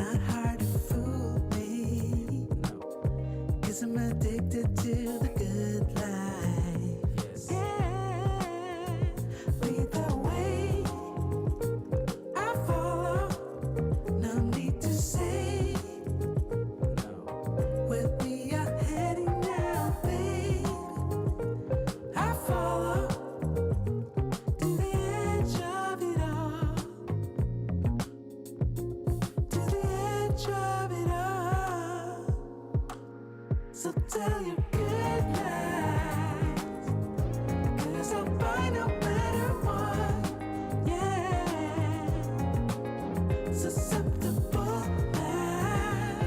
not hard to fool me. Cause I'm addicted to the good life. Yeah, lead the way, I follow. No need to say where we are heading now, babe. I follow to the edge of it all, to the edge of it all. So tell your good lies, 'cause I'll buy no matter what. Yeah, susceptible now,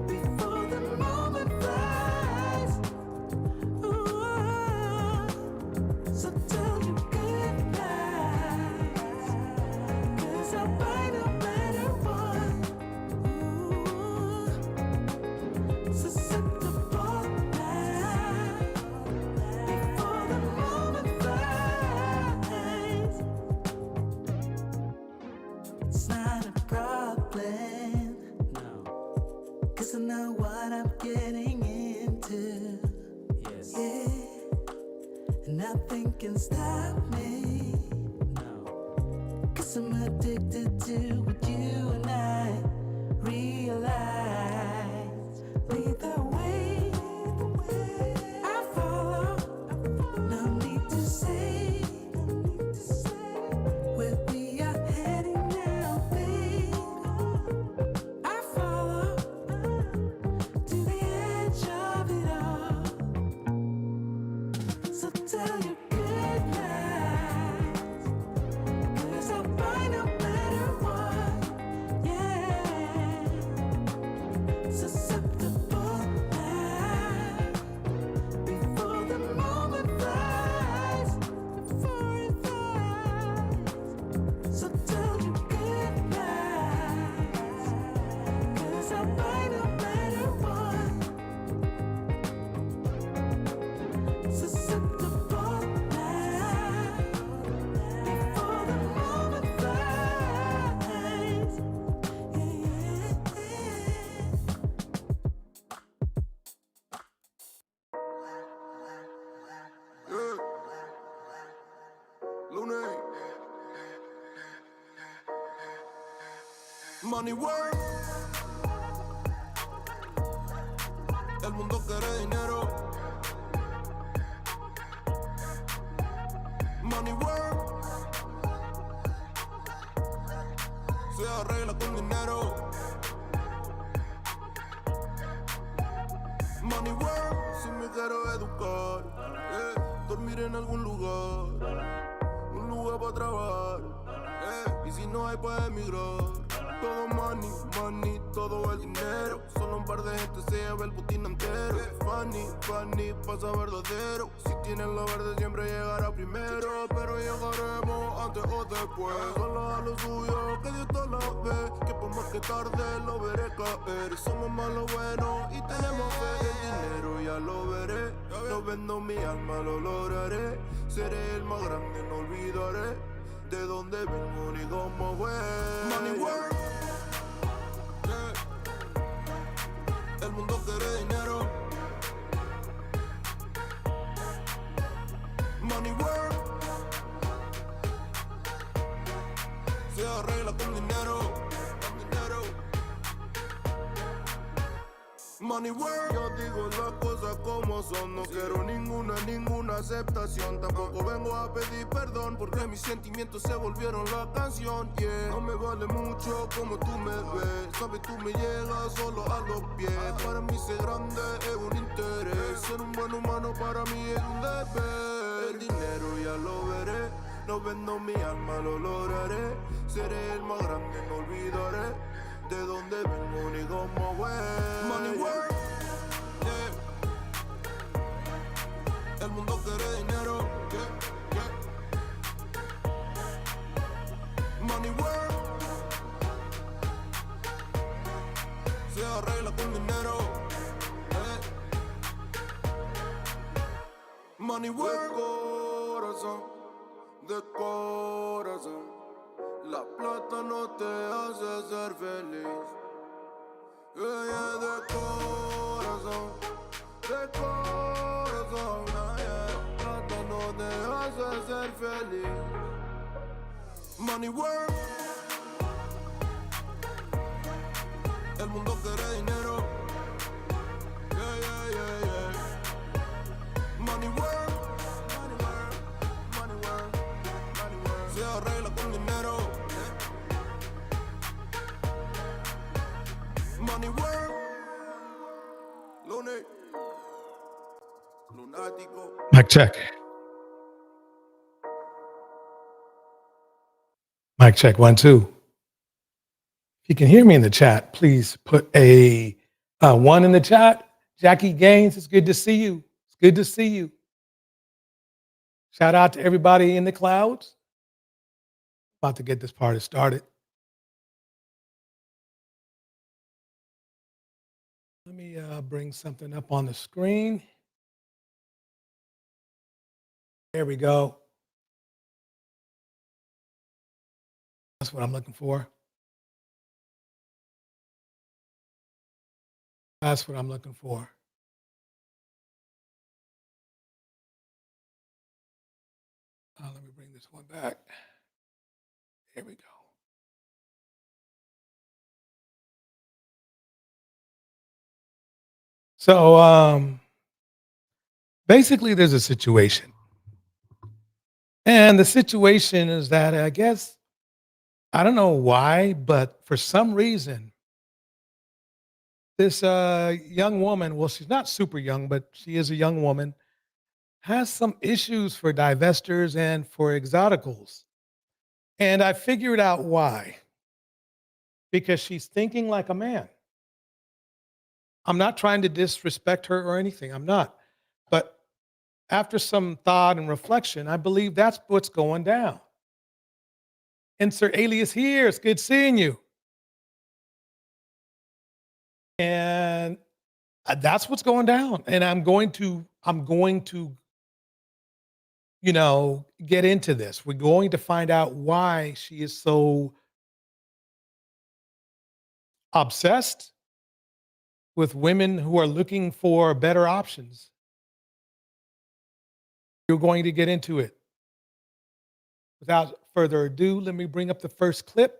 before the moment flies. Ooh, so tell your good lies, 'cause I'll buy no matter what. Ooh, susceptible now, before the moment flies. It's not a problem, no, 'cause I know what I'm getting into. Yes. Yeah, and nothing can stop me. No, 'cause I'm addicted to what you and I realize. Lead the way, I follow. No need to say where we are heading now, babe. I follow to the edge of it all. So tell your good lies, 'cause I'll buy no matter what. Yeah, susceptible now, before the moment flies, before it flies. So tell your good lies, 'cause I'll buy no matter what. Susceptible now, before the moment flies. Yeah. Lune. Money work. El mundo quiere dinero. Money work. Se arregla con dinero. Money work. Si me quiero educar, dormir en algún lugar, un lugar para trabajar, y si no hay pues emigrar. Todo money, money, todo el dinero. Solo un par de gente se lleva el botín entero. Funny, funny, pasa verdadero. Si tienes lo verde siempre llegará primero, pero llegaremos antes o después. Solo a lo suyo, que Dios te la ve, que por más que tarde lo veré caer. Somos más lo bueno y tenemos fe. El dinero ya lo veré, no vendo mi alma, lo lograré. Seré el más grande, no olvidaré de dónde vengo ni cómo voy. Money work. El mundo quiere dinero. Money work. Se arregla con dinero. Money work. Yo digo las cosas como son. No quiero ninguna aceptación. Tampoco vengo a pedir perdón, porque mis sentimientos se volvieron la canción. Yeah, no me vale mucho como tú me ves. Sabes, tú me llegas solo a los pies. Para mí ser grande es un interés. Ser un buen humano para mí es un deber. El dinero ya lo veré. No vendo mi alma, lo lograré. Seré el más grande, no olvidaré de dónde vengo ni cómo voy. Money work. Yeah. El mundo quiere dinero. Yeah. Yeah. Money work. Se arregla con dinero. Money work. De corazón, la La plata no te hace ser feliz. Yeah, de corazón, yeah. La plata no te hace ser feliz. Money work. El mundo quiere dinero. Yeah. Money work. Money work. Se arregla con dinero. Money work. Lunático. Mic check. Mic check, 1, 2. If you can hear me in the chat, please put a 1 in the chat. Jackie Gaines, it's good to see you. It's good to see you. Shout out to everybody in the clouds. About to get this party started. Let me bring something up on the screen. There we go. That's what I'm looking for. That's what I'm looking for. Let me bring this one back. There we go. So basically there's a situation. And the situation is that I guess, I don't know why, but for some reason, this young woman, well, she's not super young, but she is a young woman, has some issues for divestors and for exoticals. And I figured out why. Because she's thinking like a man. I'm not trying to disrespect her or anything. I'm not. But after some thought and reflection, I believe that's what's going down. Insert alias here. It's good seeing you. And that's what's going down. And I'm going to, get into this. We're going to find out why she is so obsessed with women who are looking for better options. You're going to get into it. Without further ado, let me bring up the first clip.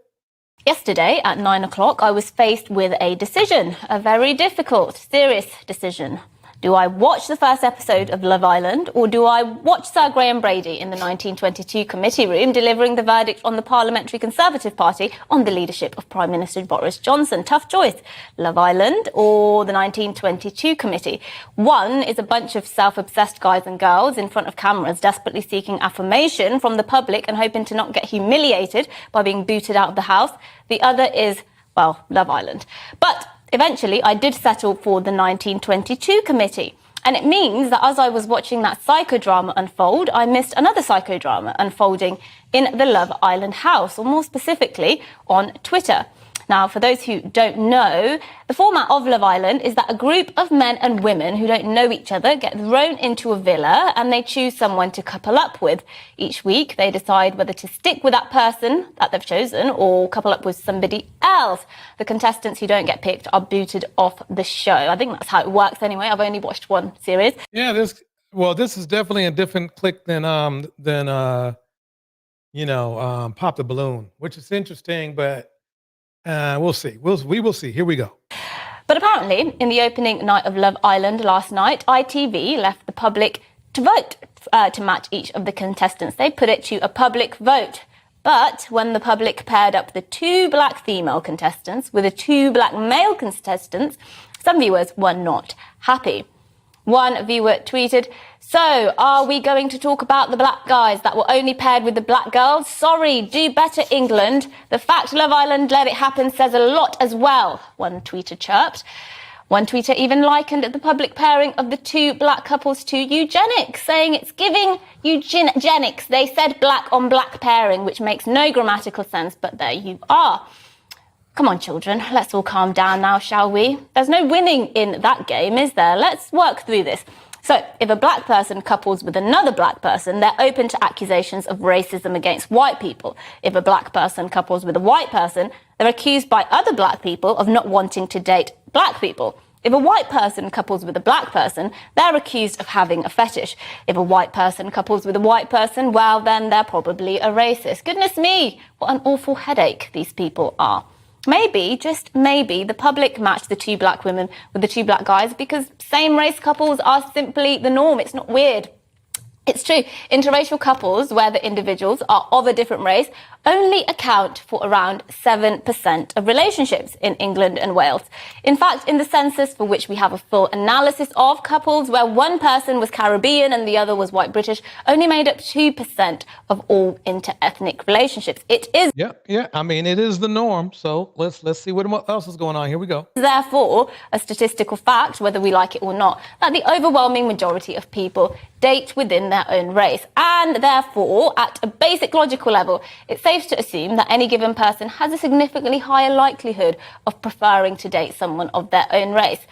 Yesterday at 9 o'clock, I was faced with a decision, a very difficult, serious decision. Do I watch the first episode of Love Island, or do I watch Sir Graham Brady in the 1922 committee room delivering the verdict on the Parliamentary Conservative Party on the leadership of Prime Minister Boris Johnson? Tough choice. Love Island or the 1922 committee? One is a bunch of self-obsessed guys and girls in front of cameras desperately seeking affirmation from the public and hoping to not get humiliated by being booted out of the house. The other is, well, Love Island. But eventually, I did settle for the 1922 committee. And it means that as I was watching that psychodrama unfold, I missed another psychodrama unfolding in the Love Island house, or more specifically, on Twitter. Now, for those who don't know, the format of Love Island is that a group of men and women who don't know each other get thrown into a villa and they choose someone to couple up with. Each week, they decide whether to stick with that person that they've chosen or couple up with somebody else. The contestants who don't get picked are booted off the show. I think that's how it works anyway. I've only watched one series. Yeah, this is definitely a different click than Pop the Balloon, which is interesting, but we'll see. We will see. Here we go. But apparently, in the opening night of Love Island last night, ITV left the public to vote to match each of the contestants. They put it to a public vote. But when the public paired up the 2 black female contestants with the 2 black male contestants, some viewers were not happy. One viewer tweeted, "So, are we going to talk about the black guys that were only paired with the black girls? Sorry, do better, England. The fact Love Island let it happen says a lot as well," one tweeter chirped. One tweeter even likened the public pairing of the 2 black couples to eugenics, saying it's giving eugenics. They said black on black pairing, which makes no grammatical sense, but there you are. Come on, children, let's all calm down now, shall we? There's no winning in that game, is there? Let's work through this. So if a black person couples with another black person, they're open to accusations of racism against white people. If a black person couples with a white person, they're accused by other black people of not wanting to date black people. If a white person couples with a black person, they're accused of having a fetish. If a white person couples with a white person, well, then they're probably a racist. Goodness me, what an awful headache these people are. Maybe, just maybe, the public matched the two black women with the two black guys because same-race couples are simply the norm. It's not weird. It's true. Interracial couples, where the individuals are of a different race, only account for around 7% of relationships in England and Wales. In fact, in the census, for which we have a full analysis of couples where one person was Caribbean and the other was white British, only made up 2% of all inter-ethnic relationships. It is Yeah. I mean, it is the norm. So let's see what else is going on. Here we go. therefore a statistical fact, whether we like it or not, that the overwhelming majority of people date within their own race. And therefore, at a basic logical level, it's safe to assume that any given person has a significantly higher likelihood of preferring to date someone of their own race.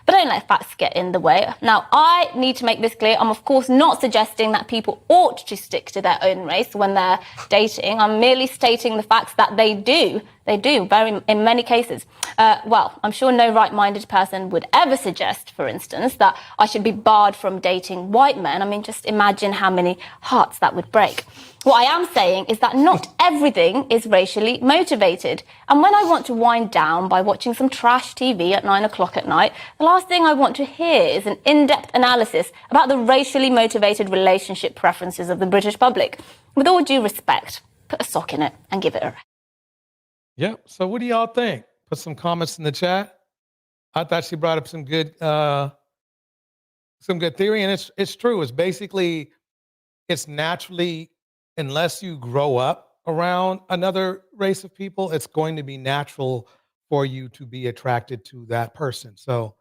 But don't let facts get in the way. Now, I need to make this clear. I'm, of course, not suggesting that people ought to stick to their own race when they're dating. I'm merely stating the facts that they do. They do, in many cases. Well, I'm sure no right-minded person would ever suggest, for instance, that I should be barred from dating white men. I mean, just imagine how many hearts that would break. What I am saying is that not everything is racially motivated. And when I want to wind down by watching some trash TV at 9 o'clock at night, the last thing I want to hear is an in-depth analysis about the racially motivated relationship preferences of the British public. With all due respect, put a sock in it and give it a rest. Yep. So what do y'all think? Put some comments in the chat. I thought she brought up some good theory, and it's true. It's basically, it's naturally, unless you grow up around another race of people, it's going to be natural for you to be attracted to that person. So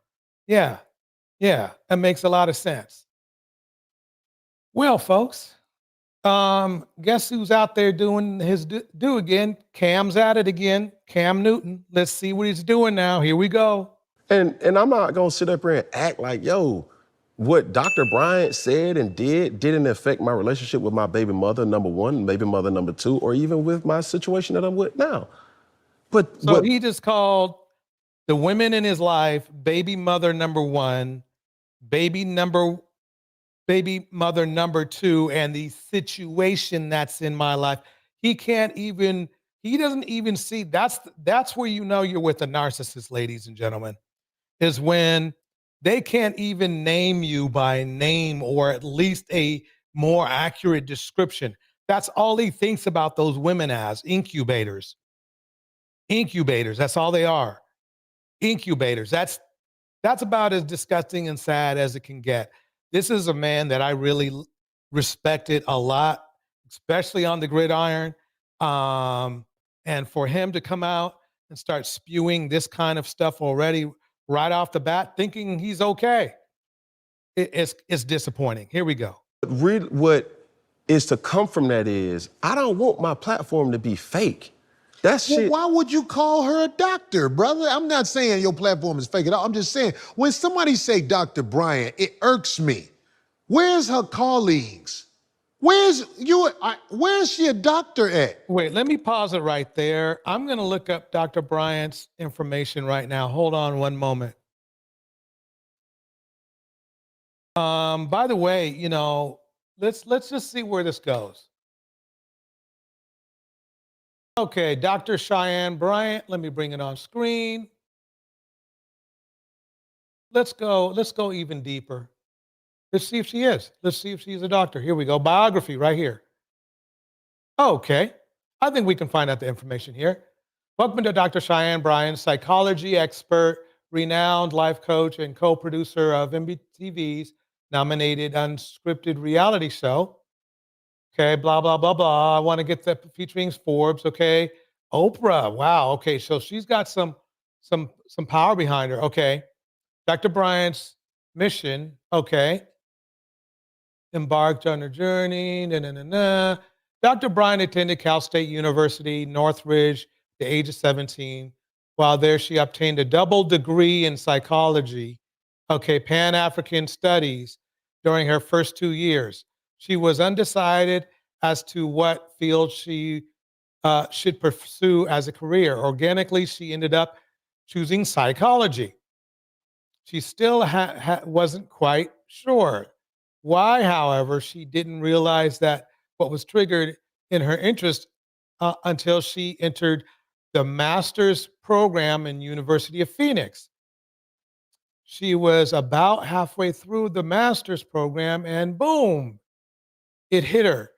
yeah, that makes a lot of sense. Well, folks, guess who's out there doing his do again? Cam's at it again. Cam Newton. Let's see what he's doing now. Here we go. And I'm not gonna sit up here and act like, yo, what Dr. Bryant said and didn't affect my relationship with my baby mother, number one, baby mother, number two, or even with my situation that I'm with now. But so he just called the women in his life baby mother number one, baby mother number two, and the situation that's in my life. He doesn't even see, that's where you know you're with a narcissist, ladies and gentlemen, is when they can't even name you by name or at least a more accurate description. That's all he thinks about those women as incubators. Incubators, that's all they are. Incubators. That's about as disgusting and sad as it can get. This is a man that I really respected a lot, especially on the gridiron. And for him to come out and start spewing this kind of stuff already right off the bat, thinking he's okay, it's disappointing. Here we go. really what is to come from that is, I don't want my platform to be fake. That shit. Why would you call her a doctor, brother? I'm not saying your platform is fake at all. I'm just saying, when somebody say Dr. Bryant, it irks me. Where's her colleagues? Where's she a doctor at? Wait, let me pause it right there. I'm going to look up Dr. Bryant's information right now. Hold on one moment. By the way, let's just see where this goes. Okay, Dr. Cheyenne Bryant. Let me bring it on screen. Let's go even deeper. Let's see if she is. Let's see if she's a doctor. Here we go. Biography right here. Okay. I think we can find out the information here. Welcome to Dr. Cheyenne Bryant, psychology expert, renowned life coach, and co-producer of MTV's nominated unscripted reality show. Okay, blah, blah, blah, blah. I want to get that featuring Forbes. Okay. Oprah. Wow. Okay. So she's got some power behind her. Okay. Dr. Bryant's mission. Okay. Embarked on her journey. Dr. Bryant attended Cal State University, Northridge, at the age of 17. While there, she obtained a double degree in psychology. Okay. Pan-African studies during her first 2 years. She was undecided as to what field she should pursue as a career. Organically, she ended up choosing psychology. She still wasn't quite sure. Why, however, she didn't realize that what was triggered in her interest until she entered the master's program in University of Phoenix. She was about halfway through the master's program and boom, it hit her.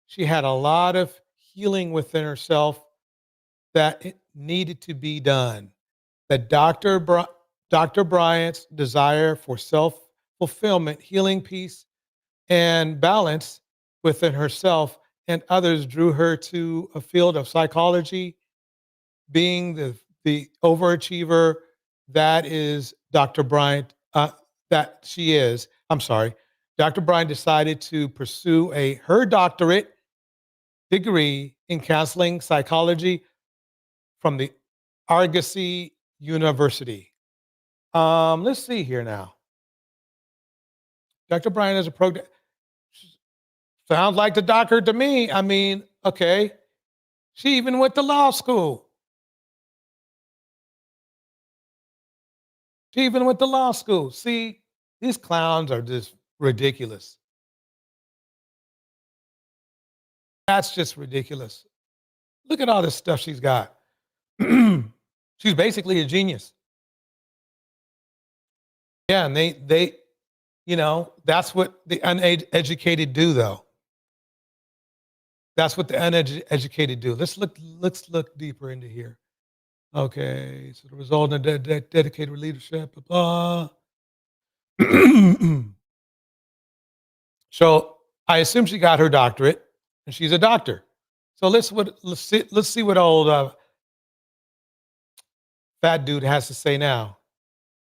She had a lot of healing within herself that it needed to be done. That Dr. Bryant's desire for self-fulfillment, healing, peace, and balance within herself and others drew her to a field of psychology, being the overachiever that is Dr. Bryant, that she is. I'm sorry. Dr. Bryant decided to pursue her doctorate degree in counseling psychology from the Argosy University. Let's see here now. Dr. Bryant is a program. Sounds like the doctor to me. I mean, okay. She even went to law school. She even went to law school. See, these clowns are just ridiculous. That's just ridiculous. Look at all this stuff she's got. She's basically a genius. Yeah, and they, you know, that's what the uneducated do, though. That's what the uneducated do. Let's look deeper into here. Okay, so the result in dedicated leadership, blah, blah. So I assume she got her doctorate, and she's a doctor. So let's see what old fat dude has to say now.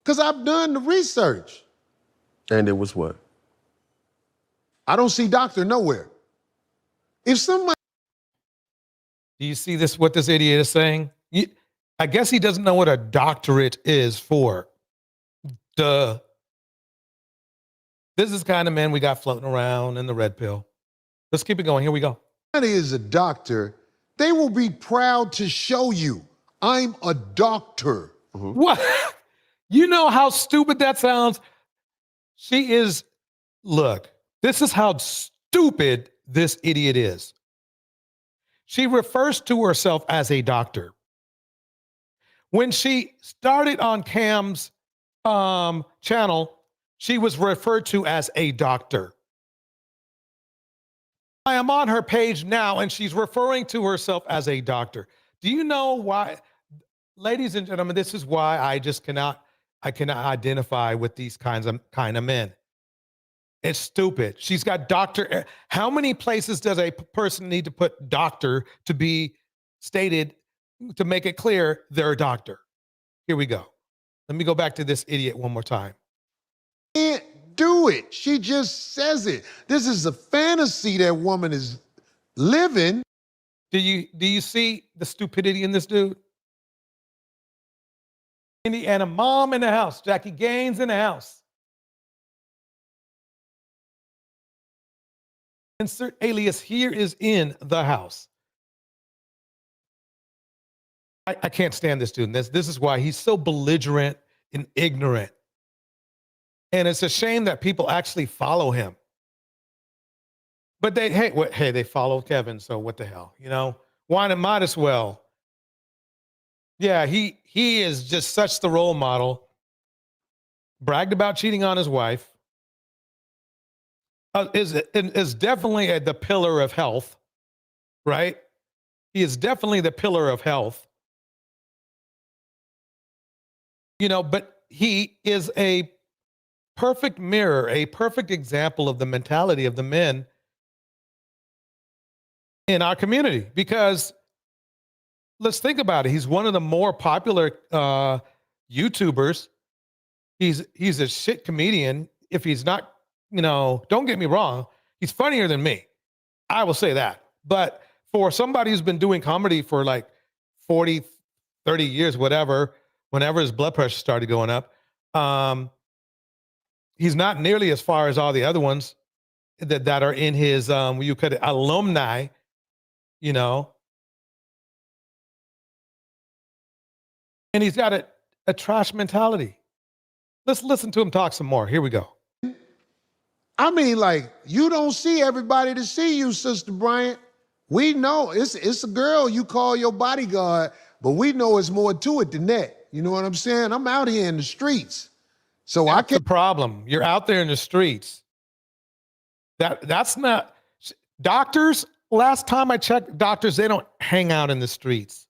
Because I've done the research. And it was what? I don't see doctor nowhere. If somebody... Do you see this? What this idiot is saying? I guess he doesn't know what a doctorate is for. Duh. This is the kind of man we got floating around in the red pill. Let's keep it going. Here we go. Somebody is a doctor, they will be proud to show you, I'm a doctor. What? You know how stupid that sounds? She is, look, this is how stupid this idiot is. She refers to herself as a doctor. When she started on Cam's channel, she was referred to as a doctor. I am on her page now, and she's referring to herself as a doctor. Do you know why? Ladies and gentlemen, this is why I cannot identify with these kind of men. It's stupid. She's got doctor. How many places does a person need to put doctor to be stated to make it clear they're a doctor? Here we go. Let me go back to this idiot one more time. Can't do it. She just says it. This is a fantasy that woman is living. Do you see the stupidity in this dude? And a mom in the house, Jackie Gaines in the house. Insert alias here is in the house. I can't stand this dude. This is why he's so belligerent and ignorant. And it's a shame that people actually follow him. But they follow Kevin, so what the hell? You know, why not? Might as well. Yeah, he is just such the role model. Bragged about cheating on his wife. Is definitely the pillar of health, right? He is definitely the pillar of health. You know, but he is a perfect mirror, a perfect example of the mentality of the men in our community. Because let's think about it. He's one of the more popular YouTubers. He's a shit comedian. If he's not, you know, don't get me wrong, he's funnier than me. I will say that. But for somebody who's been doing comedy for like 40, 30 years, whatever, whenever his blood pressure started going up, He's not nearly as far as all the other ones that are in his you could alumni, you know. And he's got a trash mentality. Let's listen to him talk some more. Here we go. I mean, like, you don't see everybody to see you, Sister Bryant. We know it's a girl you call your bodyguard, but we know it's more to it than that. You know what I'm saying? I'm out here in the streets. So That's I can't. the problem. You're out there in the streets. That's not doctors. Last time I checked, doctors, they don't hang out in the streets.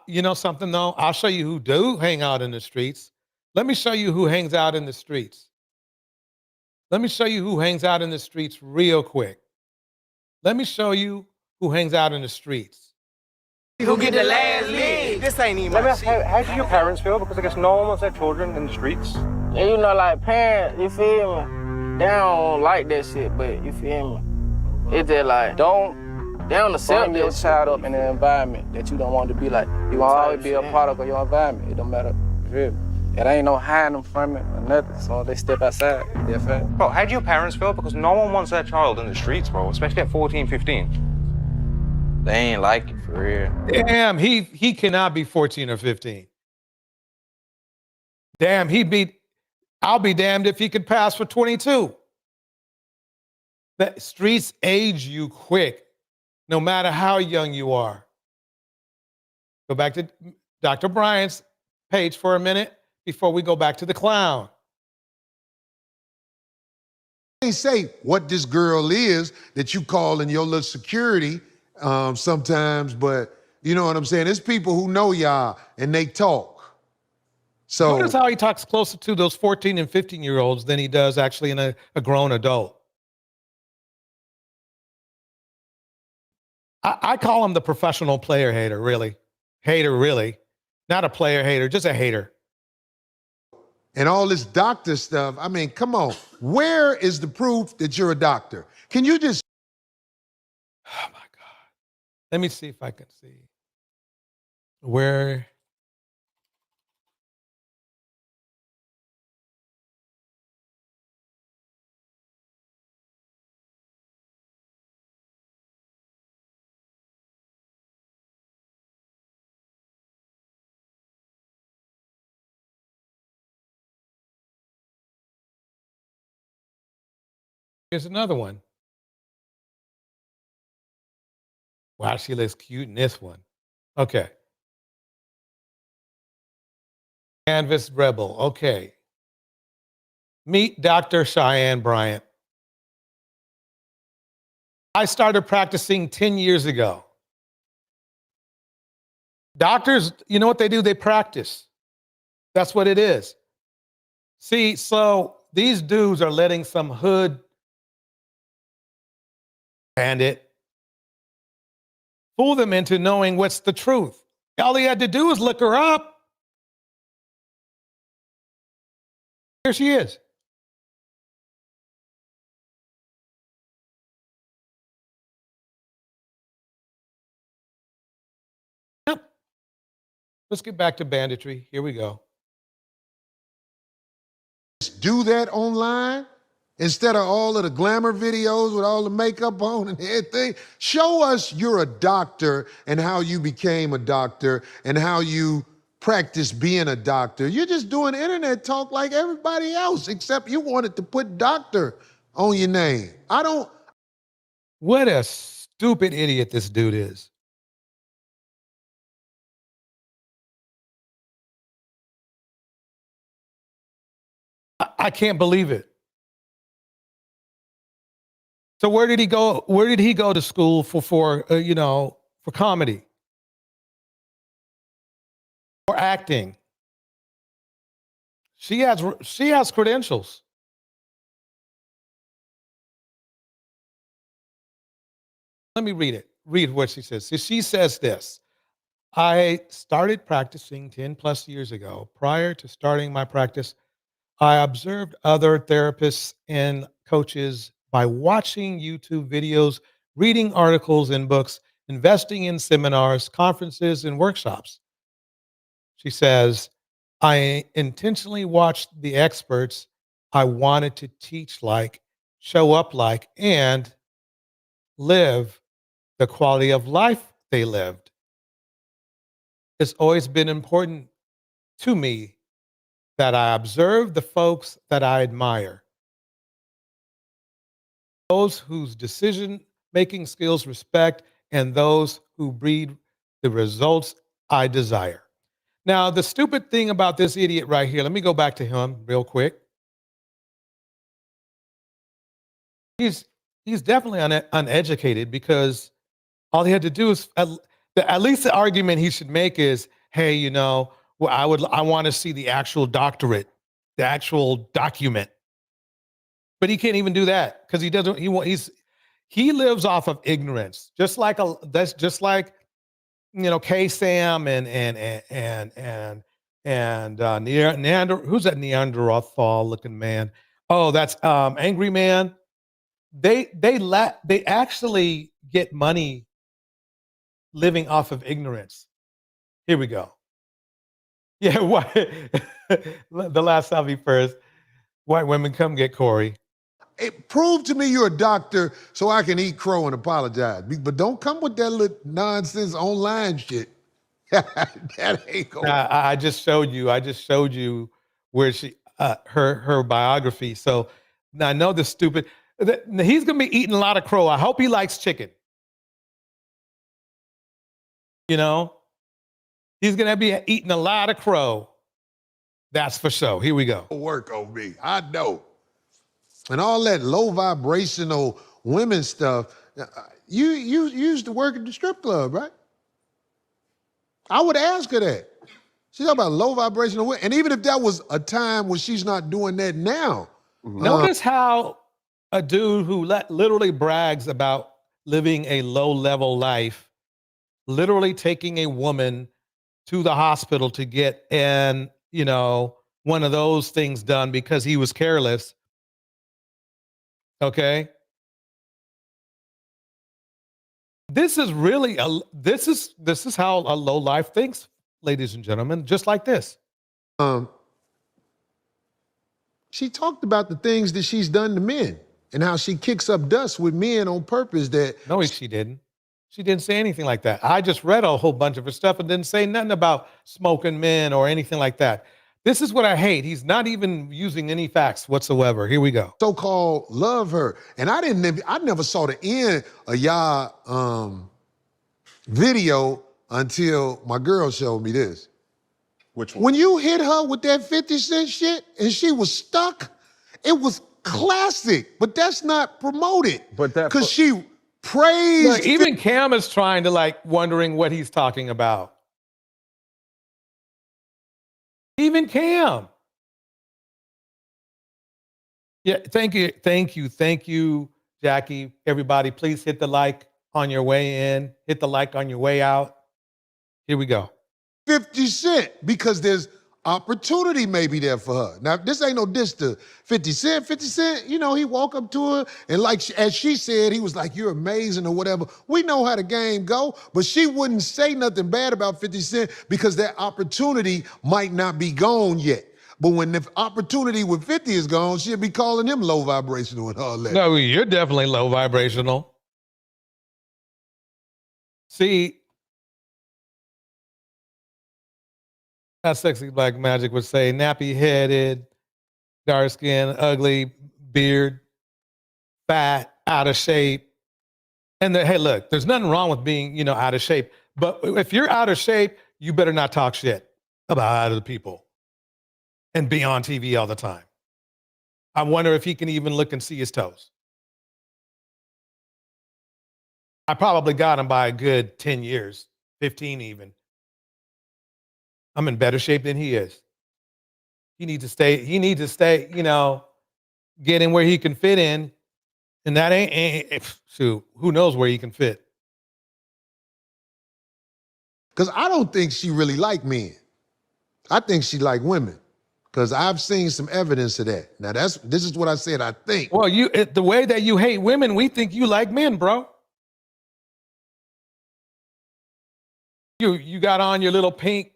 You know something though? I'll show you who do hang out in the streets. Let me show you who hangs out in the streets. Let me show you who hangs out in the streets real quick. Let me show you who hangs out in the streets. Who get the last leg? This ain't even Let me ask, how do your parents feel? Because I guess no one wants their children in the streets. Yeah, you know, like parents, you feel me? They don't like that shit, but you feel me? It's just like, they don't accept Bring your that child shit. up in an environment that you don't want to be like. You want to always be a product of your environment. It don't matter. You feel me? It ain't no hiding them from it or nothing. So they step outside. They're fair. Bro, how do your parents feel? Because no one wants their child in the streets, bro, especially at 14, 15. They ain't like it for real. Damn, he cannot be 14 or 15. Damn, I'll be damned if he could pass for 22. The streets age you quick, no matter how young you are. Go back to Dr. Bryant's page for a minute before we go back to the clown. They say what this girl is that you call in your little security sometimes, but you know what I'm saying? There's people who know y'all and they talk. So Notice how he talks closer to those 14 and 15-year-olds than he does actually in a grown adult. I call him the professional player hater, really. Hater, really. Not a player hater, just a hater. and all this doctor stuff, I mean, come on. Where is the proof that you're a doctor? Can you just Oh my God. Let me see if I can see. Where here's another one. Wow, she looks cute in this one. Okay. Canvas Rebel. Okay. Meet Dr. Cheyenne Bryant. I started practicing 10 years ago. Doctors, you know what they do? They practice. That's what it is. See, so these dudes are letting some hood bandit fool them into knowing what's the truth. All he had to do was look her up. Here she is. Yep. Let's get back to banditry. Here we go. do that online instead of all of the glamour videos with all the makeup on and everything? Show us you're a doctor and how you became a doctor and how you practice being a doctor. You're just doing internet talk like everybody else, except you wanted to put doctor on your name. I don't. What a stupid idiot this dude is. I can't believe it. So where did he go? Where did he go to school for for comedy? For acting? She has credentials. Let me read it. Read what she says. So she says this. I started practicing 10 plus years ago. Prior to starting my practice, I observed other therapists and coaches by watching YouTube videos, reading articles and books, investing in seminars, conferences, and workshops. She says, I intentionally watched the experts I wanted to teach like, show up like, and live the quality of life they lived. It's always been important to me that I observe the folks that I admire, those whose decision-making skills respect, and those who breed the results I desire. Now, the stupid thing about this idiot right here, let me go back to him real quick. He's definitely uneducated, because all he had to do is, at least the argument he should make is, hey, you know, well, I want to see the actual doctorate, the actual document. But he can't even do that, because he lives off of ignorance, just like you know, K-Sam and who's that Neanderthal looking man? Oh, that's Angry Man. They actually get money living off of ignorance. Here we go. Yeah, what? The last salvi first. White women, come get Corey. Prove to me you're a doctor so I can eat crow and apologize. But don't come with that little nonsense online shit. That ain't going. I just showed you where her biography. So now I know this stupid. He's gonna be eating a lot of crow. I hope he likes chicken. You know, he's gonna be eating a lot of crow. That's for sure. Here we go. Work on me. I know. And all that low vibrational women stuff. You used to work at the strip club, right? I would ask her that. She's talking about low vibrational women. And even if that was a time when she's not doing that now. Notice how a dude who literally brags about living a low-level life, literally taking a woman to the hospital to get you know, one of those things done because he was careless. Okay. This is really this is how a low life thinks, ladies and gentlemen, just like this. She talked about the things that she's done to men and how she kicks up dust with men on purpose. No, she didn't. She didn't say anything like that. I just read a whole bunch of her stuff and didn't say nothing about smoking men or anything like that. This is what I hate. He's not even using any facts whatsoever. Here we go. So-called love her. And I never saw the end of y'all video until my girl showed me this. Which one? When you hit her with that 50 Cent shit and she was stuck, it was classic, but that's not promoted. But that, because she praised. Look, even Cam is trying to wondering what he's talking about. Even Cam. Yeah, thank you, Jackie. Everybody, please hit the like on your way in. Hit the like on your way out. Here we go. 50 Cent, because there's opportunity maybe there for her. Now, this ain't no diss to 50 Cent. 50 Cent, you know, he walked up to her and as she said, he was like, you're amazing or whatever. We know how the game go, but she wouldn't say nothing bad about 50 Cent because that opportunity might not be gone yet. But when the opportunity with 50 is gone, she'll be calling him low vibrational and all that. No, you're definitely low vibrational. See, that Sexy Black Magic would say, nappy-headed, dark skin, ugly, beard, fat, out of shape. And hey, look, there's nothing wrong with being, you know, out of shape. But if you're out of shape, you better not talk shit about other people and be on TV all the time. I wonder if he can even look and see his toes. I probably got him by a good 10 years, 15 even. I'm in better shape than he is. He needs to stay, you know, get in where he can fit in. And that ain't shoot, who knows where he can fit. Because I don't think she really like men. I think she like women. Because I've seen some evidence of that. Now this is what I said, I think. Well, the way that you hate women, we think you like men, bro. You got on your little pink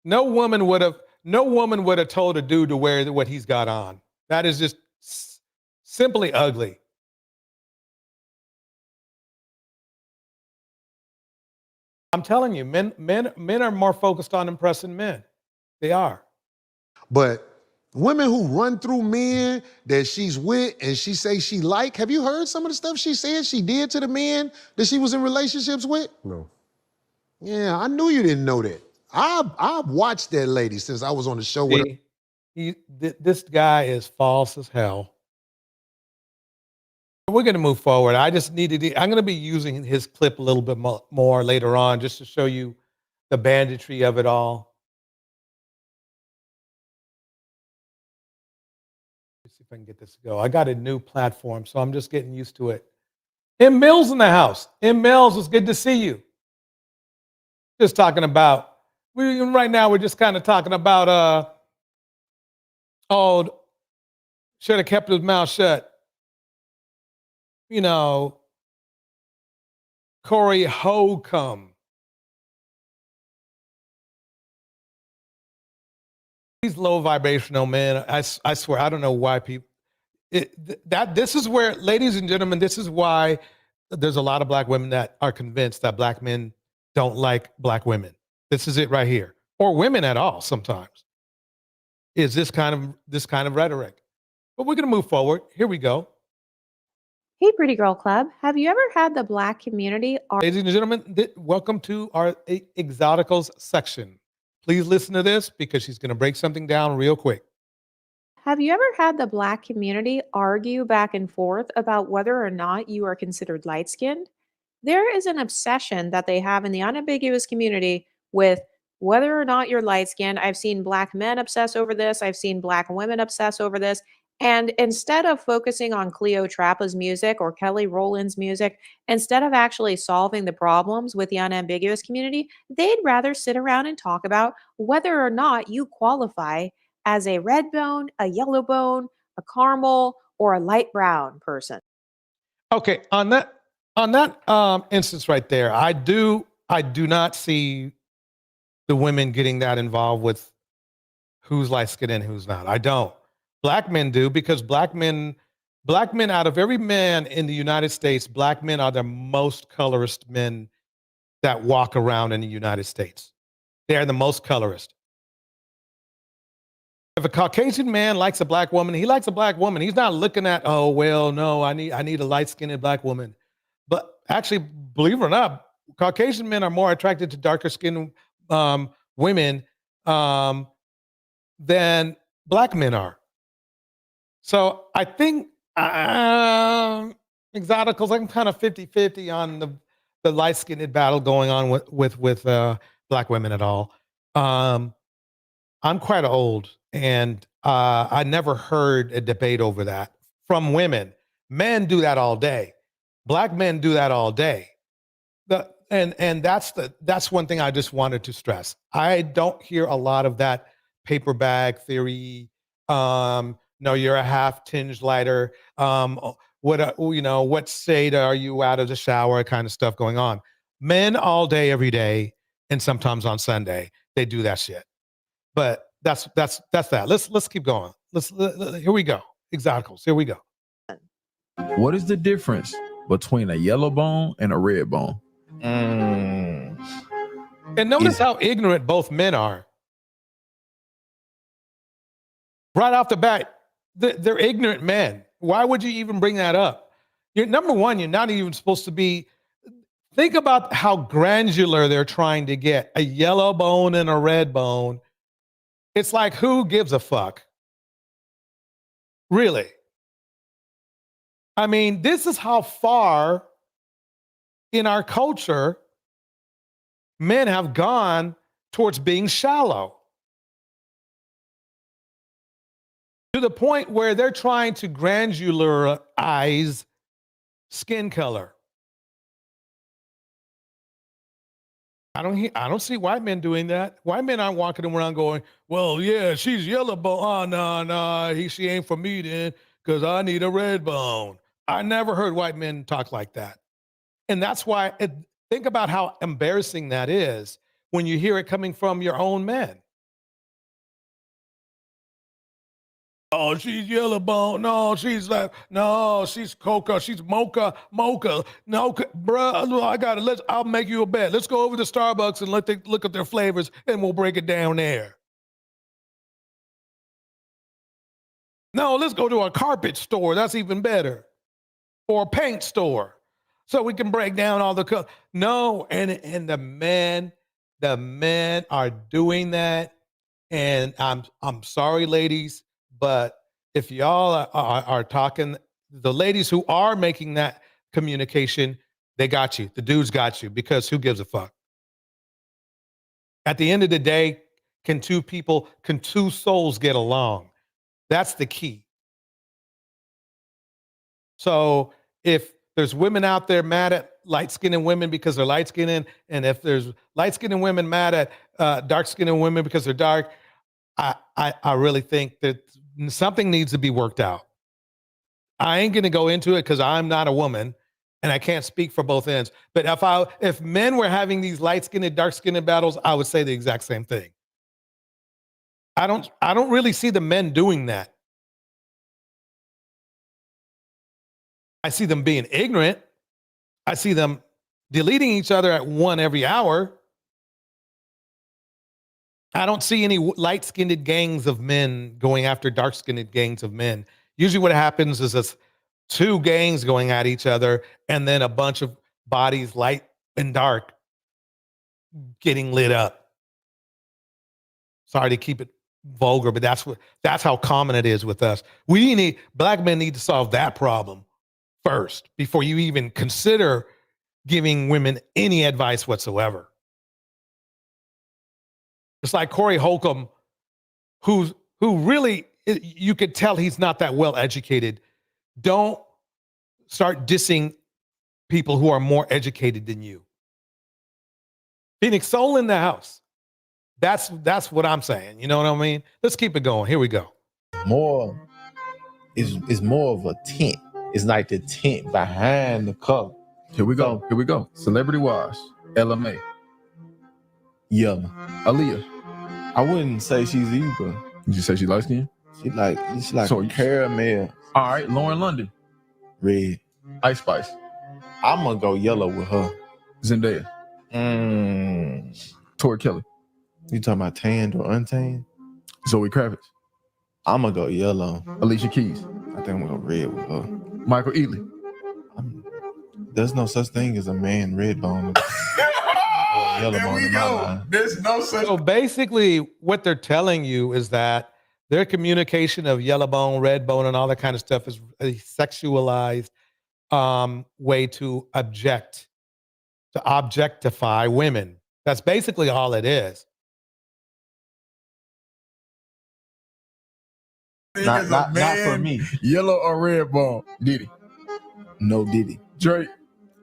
No woman would have told a dude to wear what he's got on. That is just simply ugly. I'm telling you, men are more focused on impressing men. They are. But women who run through men that she's with and she say she like, have you heard some of the stuff she said she did to the men that she was in relationships with? No. Yeah, I knew you didn't know that. I've watched that lady since I was on the show with her. This guy is false as hell. We're going to move forward. I just needed I'm going to be using his clip a little bit more later on just to show you the banditry of it all. Let's see if I can get this to go. I got a new platform, so I'm just getting used to it. M. Mills in the house. M. Mills, it's good to see you. Just talking about, right now we're just kind of talking about, should have kept his mouth shut. You know, Corey Holcomb. These low vibrational men, I swear, I don't know why people, this is where, ladies and gentlemen, this is why there's a lot of black women that are convinced that black men don't like black women. This is it right here. Or women at all sometimes. Is this kind of rhetoric. But we're going to move forward. Here we go. Hey, Pretty Girl Club. Have you ever had the black community? Ladies and gentlemen, welcome to our Exoticals section. Please listen to this because she's going to break something down real quick. Have you ever had the black community argue back and forth about whether or not you are considered light-skinned? There is an obsession that they have in the unambiguous community with whether or not you're light-skinned. I've seen black men obsess over this. I've seen black women obsess over this. And instead of focusing on Cleo Trappa's music or Kelly Rowland's music, instead of actually solving the problems with the unambiguous community, they'd rather sit around and talk about whether or not you qualify as a red bone, a yellow bone, a caramel, or a light brown person. Okay, on that instance right there, I do not see the women getting that involved with who's light-skinned and who's not. I don't. Black men do, because black men out of every man in the United States, black men are the most colorist men that walk around in the United States. They're the most colorist. If a Caucasian man likes a black woman, he likes a black woman. He's not looking at, oh, well, no, I need a light-skinned black woman. But actually, believe it or not, Caucasian men are more attracted to darker-skinned women than black men are. So I think Exoticals, I'm kind of 50-50 on the light-skinned battle going on with black women at all. I'm quite old, and I never heard a debate over that from women. Men do that all day. Black men do that all day. And that's one thing I just wanted to stress. I don't hear a lot of that paper bag theory. No, you're a half tinged lighter. What shade are you out of the shower? Kind of stuff going on. Men all day, every day, and sometimes on Sunday, they do that shit. But that's that. Let's keep going. Here we go. Exoticals. Here we go. What is the difference between a yellow bone and a red bone? And notice how ignorant both men are. Right off the bat, they're ignorant men. Why would you even bring that up? Number one, you're not even supposed to be. Think about how granular they're trying to get. A yellow bone and a red bone. It's like, who gives a fuck? Really? I mean, this is how far in our culture men have gone towards being shallow. To the point where they're trying to granularize skin color. I don't see white men doing that. White men aren't walking around going, well, yeah, she's yellow bone. Oh, no, she ain't for me then, because I need a red bone. I never heard white men talk like that. And that's why, think about how embarrassing that is when you hear it coming from your own men. Oh, she's yellow bone. No, she's like, no, she's coca. She's mocha. No, bruh, I'll make you a bet. Let's go over to Starbucks and look at their flavors and we'll break it down there. No, let's go to a carpet store. That's even better. Or a paint store. So we can break down all the colors. No, and the men are doing that. And I'm sorry, ladies, but if y'all are talking, the ladies who are making that communication, they got you. The dudes got you, because who gives a fuck? At the end of the day, can two souls get along? That's the key. So if there's women out there mad at light-skinned women because they're light-skinned, and if there's light-skinned women mad at dark-skinned women because they're dark, I really think that something needs to be worked out. I ain't going to go into it because I'm not a woman and I can't speak for both ends. But if men were having these light-skinned and dark-skinned battles, I would say the exact same thing. I don't really see the men doing that. I see them being ignorant. I see them deleting each other at one every hour. I don't see any light-skinned gangs of men going after dark-skinned gangs of men. Usually what happens is it's two gangs going at each other and then a bunch of bodies, light and dark, getting lit up. Sorry to keep it vulgar, but that's how common it is with us. Black men need to solve that problem first before you even consider giving women any advice whatsoever. It's like Corey Holcomb, who really, you could tell he's not that well educated. Don't start dissing people who are more educated than you. Phoenix Soul in the house. That's what I'm saying. You know what I mean? Let's keep it going. Here we go. More is more of a tent. It's like the tent behind the color. Here we go. Celebrity wise, LMA. Yellow. Aaliyah. I wouldn't say she's either. Did you say she light skin? She's like caramel. All right, Lauren London. Red. Ice Spice. I'm gonna go yellow with her. Zendaya. Tori Kelly. You talking about tanned or untanned? Zoe Kravitz. I'm gonna go yellow. Alicia Keys. I think I'm gonna go red with her. Michael Ealy. There's no such thing as a man red bone. Yellow bone in my mind. There's no such. So basically, what they're telling you is that their communication of yellow bone, red bone, and all that kind of stuff is a sexualized way to objectify women. That's basically all it is. Not for me. Yellow or red bone? Diddy. No Diddy. Drake.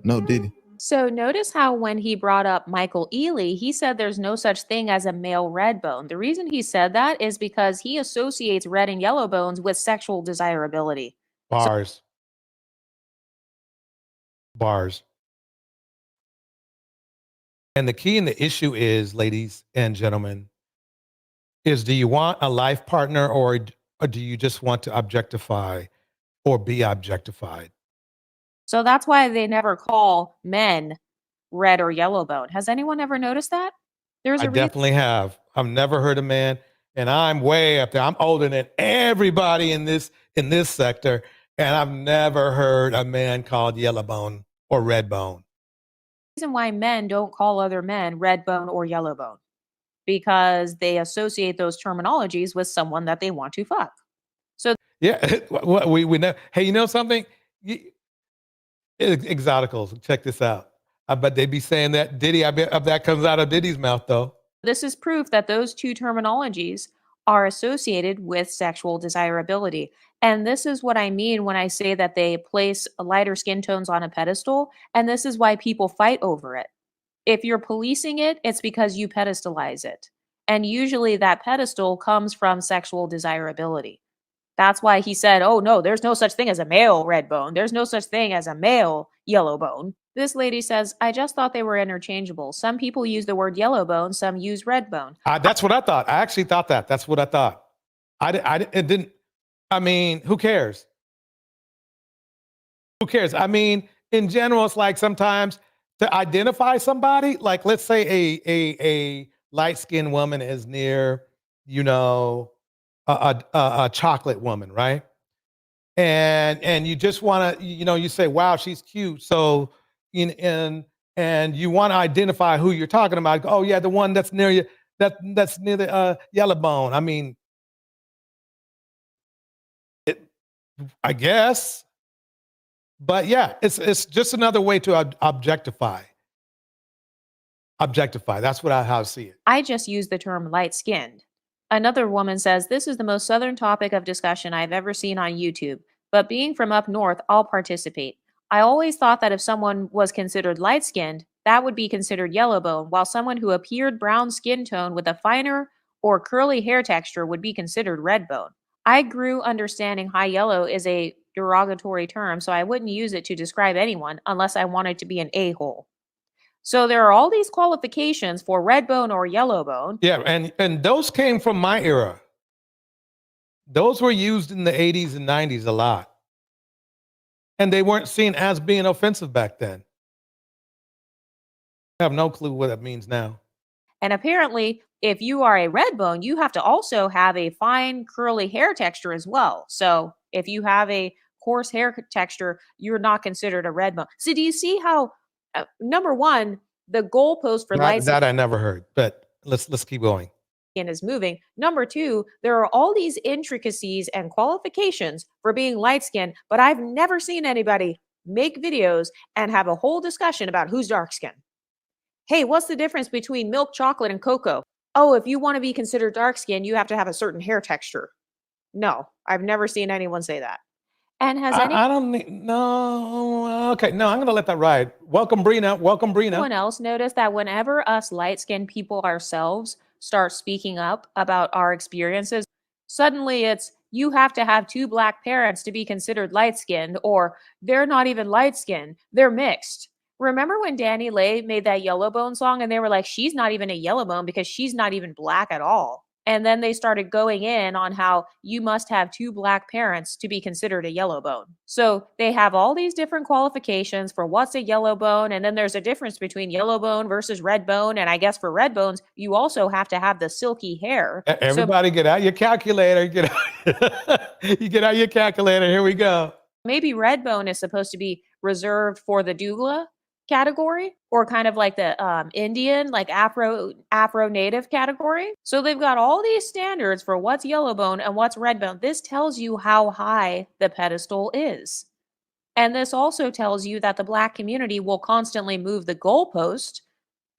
No Diddy. So notice how when he brought up Michael Ealy, he said there's no such thing as a male red bone. The reason he said that is because he associates red and yellow bones with sexual desirability. Bars. And the key and the issue is, ladies and gentlemen, is do you want a life partner or do you just want to objectify or be objectified? So that's why they never call men red or yellow bone. Has anyone ever noticed that? I definitely have. I've never heard a man, and I'm way up there. I'm older than everybody in this sector, and I've never heard a man called yellow bone or red bone. The reason why men don't call other men red bone or yellow bone, because they associate those terminologies with someone that they want to fuck. So yeah, we know. Hey, you know something? Exoticals. Check this out. I bet they be saying that Diddy. I bet that comes out of Diddy's mouth, though. This is proof that those two terminologies are associated with sexual desirability. And this is what I mean when I say that they place lighter skin tones on a pedestal. And this is why people fight over it. If you're policing it, it's because you pedestalize it. And usually that pedestal comes from sexual desirability. That's why he said, oh no, there's no such thing as a male red bone. There's no such thing as a male yellow bone. This lady says, I just thought they were interchangeable. Some people use the word yellow bone, some use red bone. That's what I thought. I actually thought that. That's what I thought. It didn't. I mean, who cares? Who cares? I mean, in general, it's like sometimes to identify somebody, like let's say a light-skinned woman is near, you know, a chocolate woman, right? And you just want to, you know, you say, wow, she's cute. So and you want to identify who you're talking about. Oh yeah, the one that's near you, that's near the yellow bone. I mean, I guess. But yeah, it's just another way to objectify. Objectify. That's what how I see it. I just use the term light skinned. Another woman says, this is the most southern topic of discussion I've ever seen on YouTube, but being from up north, I'll participate. I always thought that if someone was considered light skinned, that would be considered yellow bone, while someone who appeared brown skin tone with a finer or curly hair texture would be considered red bone. I grew understanding high yellow is a derogatory term, so I wouldn't use it to describe anyone unless I wanted to be an a-hole. So there are all these qualifications for red bone or yellow bone. Yeah, and those came from my era. Those were used in the 80s and 90s a lot. And they weren't seen as being offensive back then. I have no clue what that means now. And apparently, if you are a red bone, you have to also have a fine curly hair texture as well. So if you have a coarse hair texture, you're not considered a red bone. So do you see how, number one, the goalpost for light that I never heard, but let's keep going. skin is moving. Number two, there are all these intricacies and qualifications for being light skinned, but I've never seen anybody make videos and have a whole discussion about who's dark skinned. Hey, what's the difference between milk chocolate and cocoa? Oh, if you want to be considered dark skinned, you have to have a certain hair texture. No, I've never seen anyone say that. And has I don't need, no. Okay, no, I'm going to let that ride. Welcome, Brina. Welcome, Brina. anyone else notice that whenever us light-skinned people ourselves start speaking up about our experiences, suddenly it's you have to have two black parents to be considered light-skinned, or they're not even light-skinned, they're mixed. Remember when Danny Lay made that Yellowbone song and they were like, she's not even a Yellowbone because she's not even black at all. And then they started going in on how you must have two black parents to be considered a yellow bone. So they have all these different qualifications for what's a yellow bone. And then there's a difference between yellow bone versus red bone. And I guess for red bones, you also have to have the silky hair. Everybody get out your calculator. You get out your calculator. Here we go. Maybe red bone is supposed to be reserved for the dougla category, or kind of like the Indian, like Afro native category. So they've got all these standards for what's yellow bone and what's red bone. This tells you how high the pedestal is. And this also tells you that the black community will constantly move the goalpost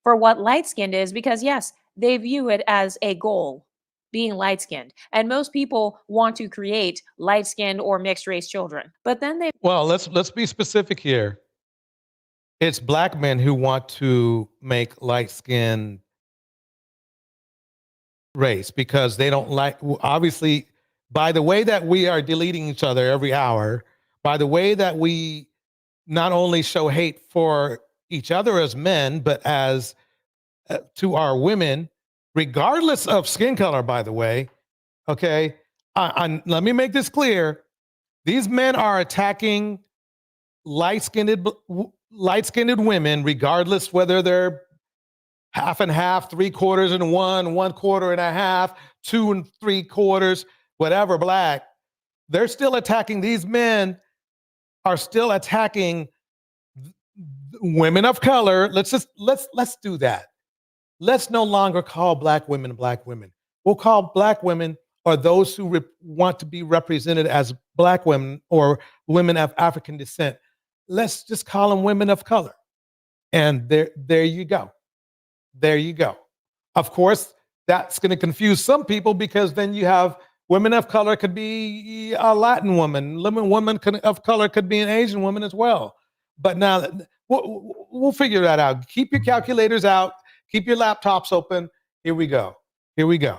for what light-skinned is, because yes, they view it as a goal, being light-skinned. And most people want to create light-skinned or mixed race children. But then they Well, let's be specific here. It's black men who want to make light-skinned race because they don't like, obviously, by the way that we are deleting each other every hour, by the way that we not only show hate for each other as men, but as to our women, regardless of skin color, by the way, okay? Let me make this clear. These men are attacking light-skinned women, regardless whether they're half and half, 3/4 and 1/4 and a half, 2 3/4, whatever, black. They're still attacking. These men are still attacking women of color. Let's do that. Let's no longer call black women black women. We'll call black women or those who want to be represented as black women or women of African descent. Let's just call them women of color. And there you go. There you go. Of course, that's going to confuse some people because then you have women of color could be a Latin woman. Women of color could be an Asian woman as well. But now we'll figure that out. Keep your calculators out. Keep your laptops open. Here we go. Here we go.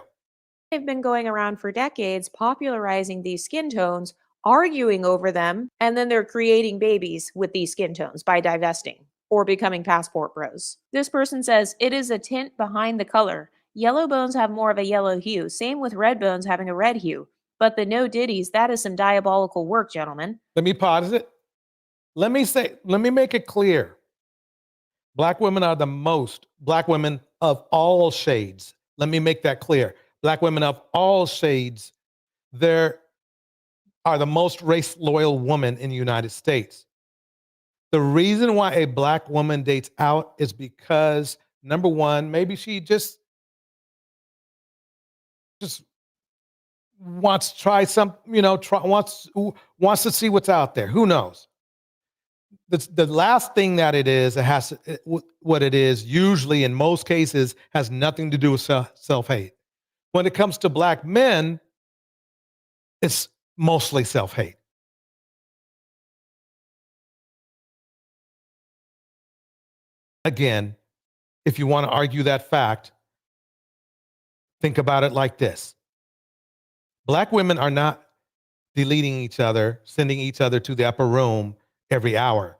They've been going around for decades popularizing these skin tones, arguing over them, and then they're creating babies with these skin tones by divesting or becoming passport bros. This person says, it is a tint behind the color. Yellow bones have more of a yellow hue, same with red bones having a red hue. but the no diddies, that is some diabolical work, gentlemen. Let me pause it. Let me make it clear. Black women are black women of all shades. Let me make that clear. Black women of all shades, they are the most race loyal woman in the United States. The reason why a black woman dates out is because, number one, maybe she just wants to try some, wants to see what's out there. Who knows? The last thing that what it is, usually in most cases, has nothing to do with self-hate. When it comes to black men, it's mostly self-hate. Again, if you want to argue that fact, think about it like this. Black women are not deleting each other, sending each other to the upper room every hour.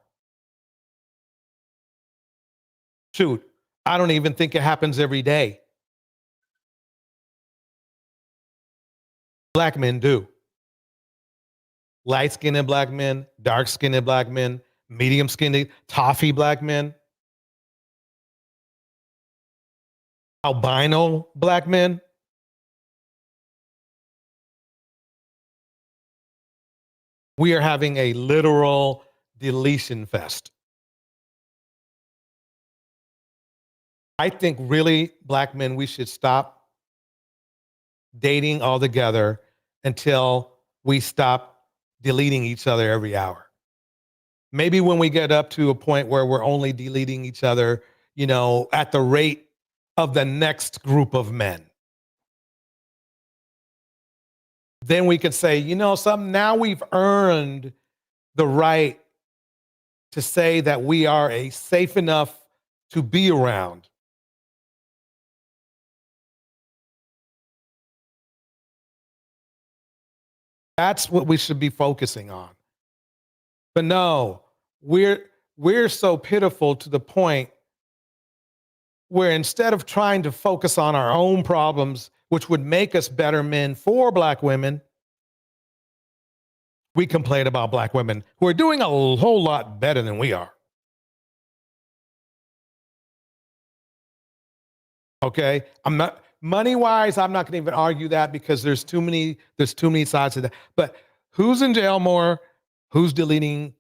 Shoot, I don't even think it happens every day. Black men do. Light-skinned black men, dark-skinned black men, medium-skinned, toffee black men, albino black men. We are having a literal deletion fest. I think really, black men, we should stop dating altogether until we stop deleting each other every hour. Maybe when we get up to a point where we're only deleting each other, at the rate of the next group of men. Then we could say, something, now we've earned the right to say that we are a safe enough to be around. That's what we should be focusing on. But no, we're so pitiful to the point where instead of trying to focus on our own problems, which would make us better men for black women, we complain about black women who are doing a whole lot better than we are. Okay? Money-wise, I'm not going to even argue that because there's too many sides to that. But who's in jail more? Who's deleting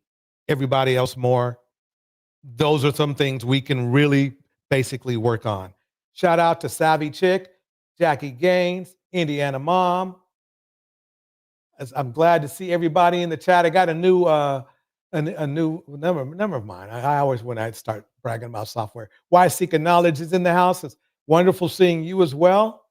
everybody else more? Those are some things we can really basically work on. Shout out to Savvy Chick, Jackie Gaines, Indiana Mom. I'm glad to see everybody in the chat. I got a new number of mine. I always, when I start bragging about software, Why Seeking Knowledge is in the house. It's wonderful seeing you as well.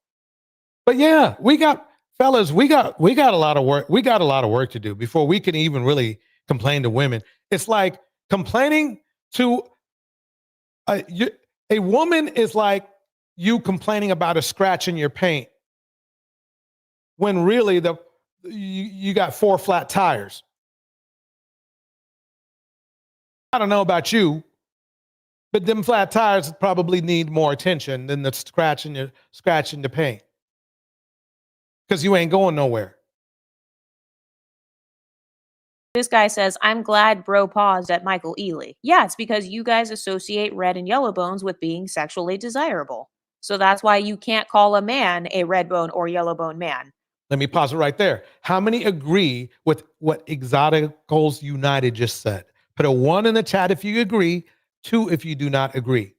But yeah, we got a lot of work. We got a lot of work to do before we can even really complain to women. It's like complaining to a woman is like you complaining about a scratch in your paint when really you got 4 flat tires. I don't know about you, but them flat tires probably need more attention than the scratch in the paint. Because you ain't going nowhere. This guy says, I'm glad bro paused at Michael Ealy. Yeah, it's because you guys associate red and yellow bones with being sexually desirable. So that's why you can't call a man a red bone or yellow bone man. Let me pause it right there. How many agree with what Exoticals United just said? Put a 1 in the chat if you agree, 2 if you do not agree.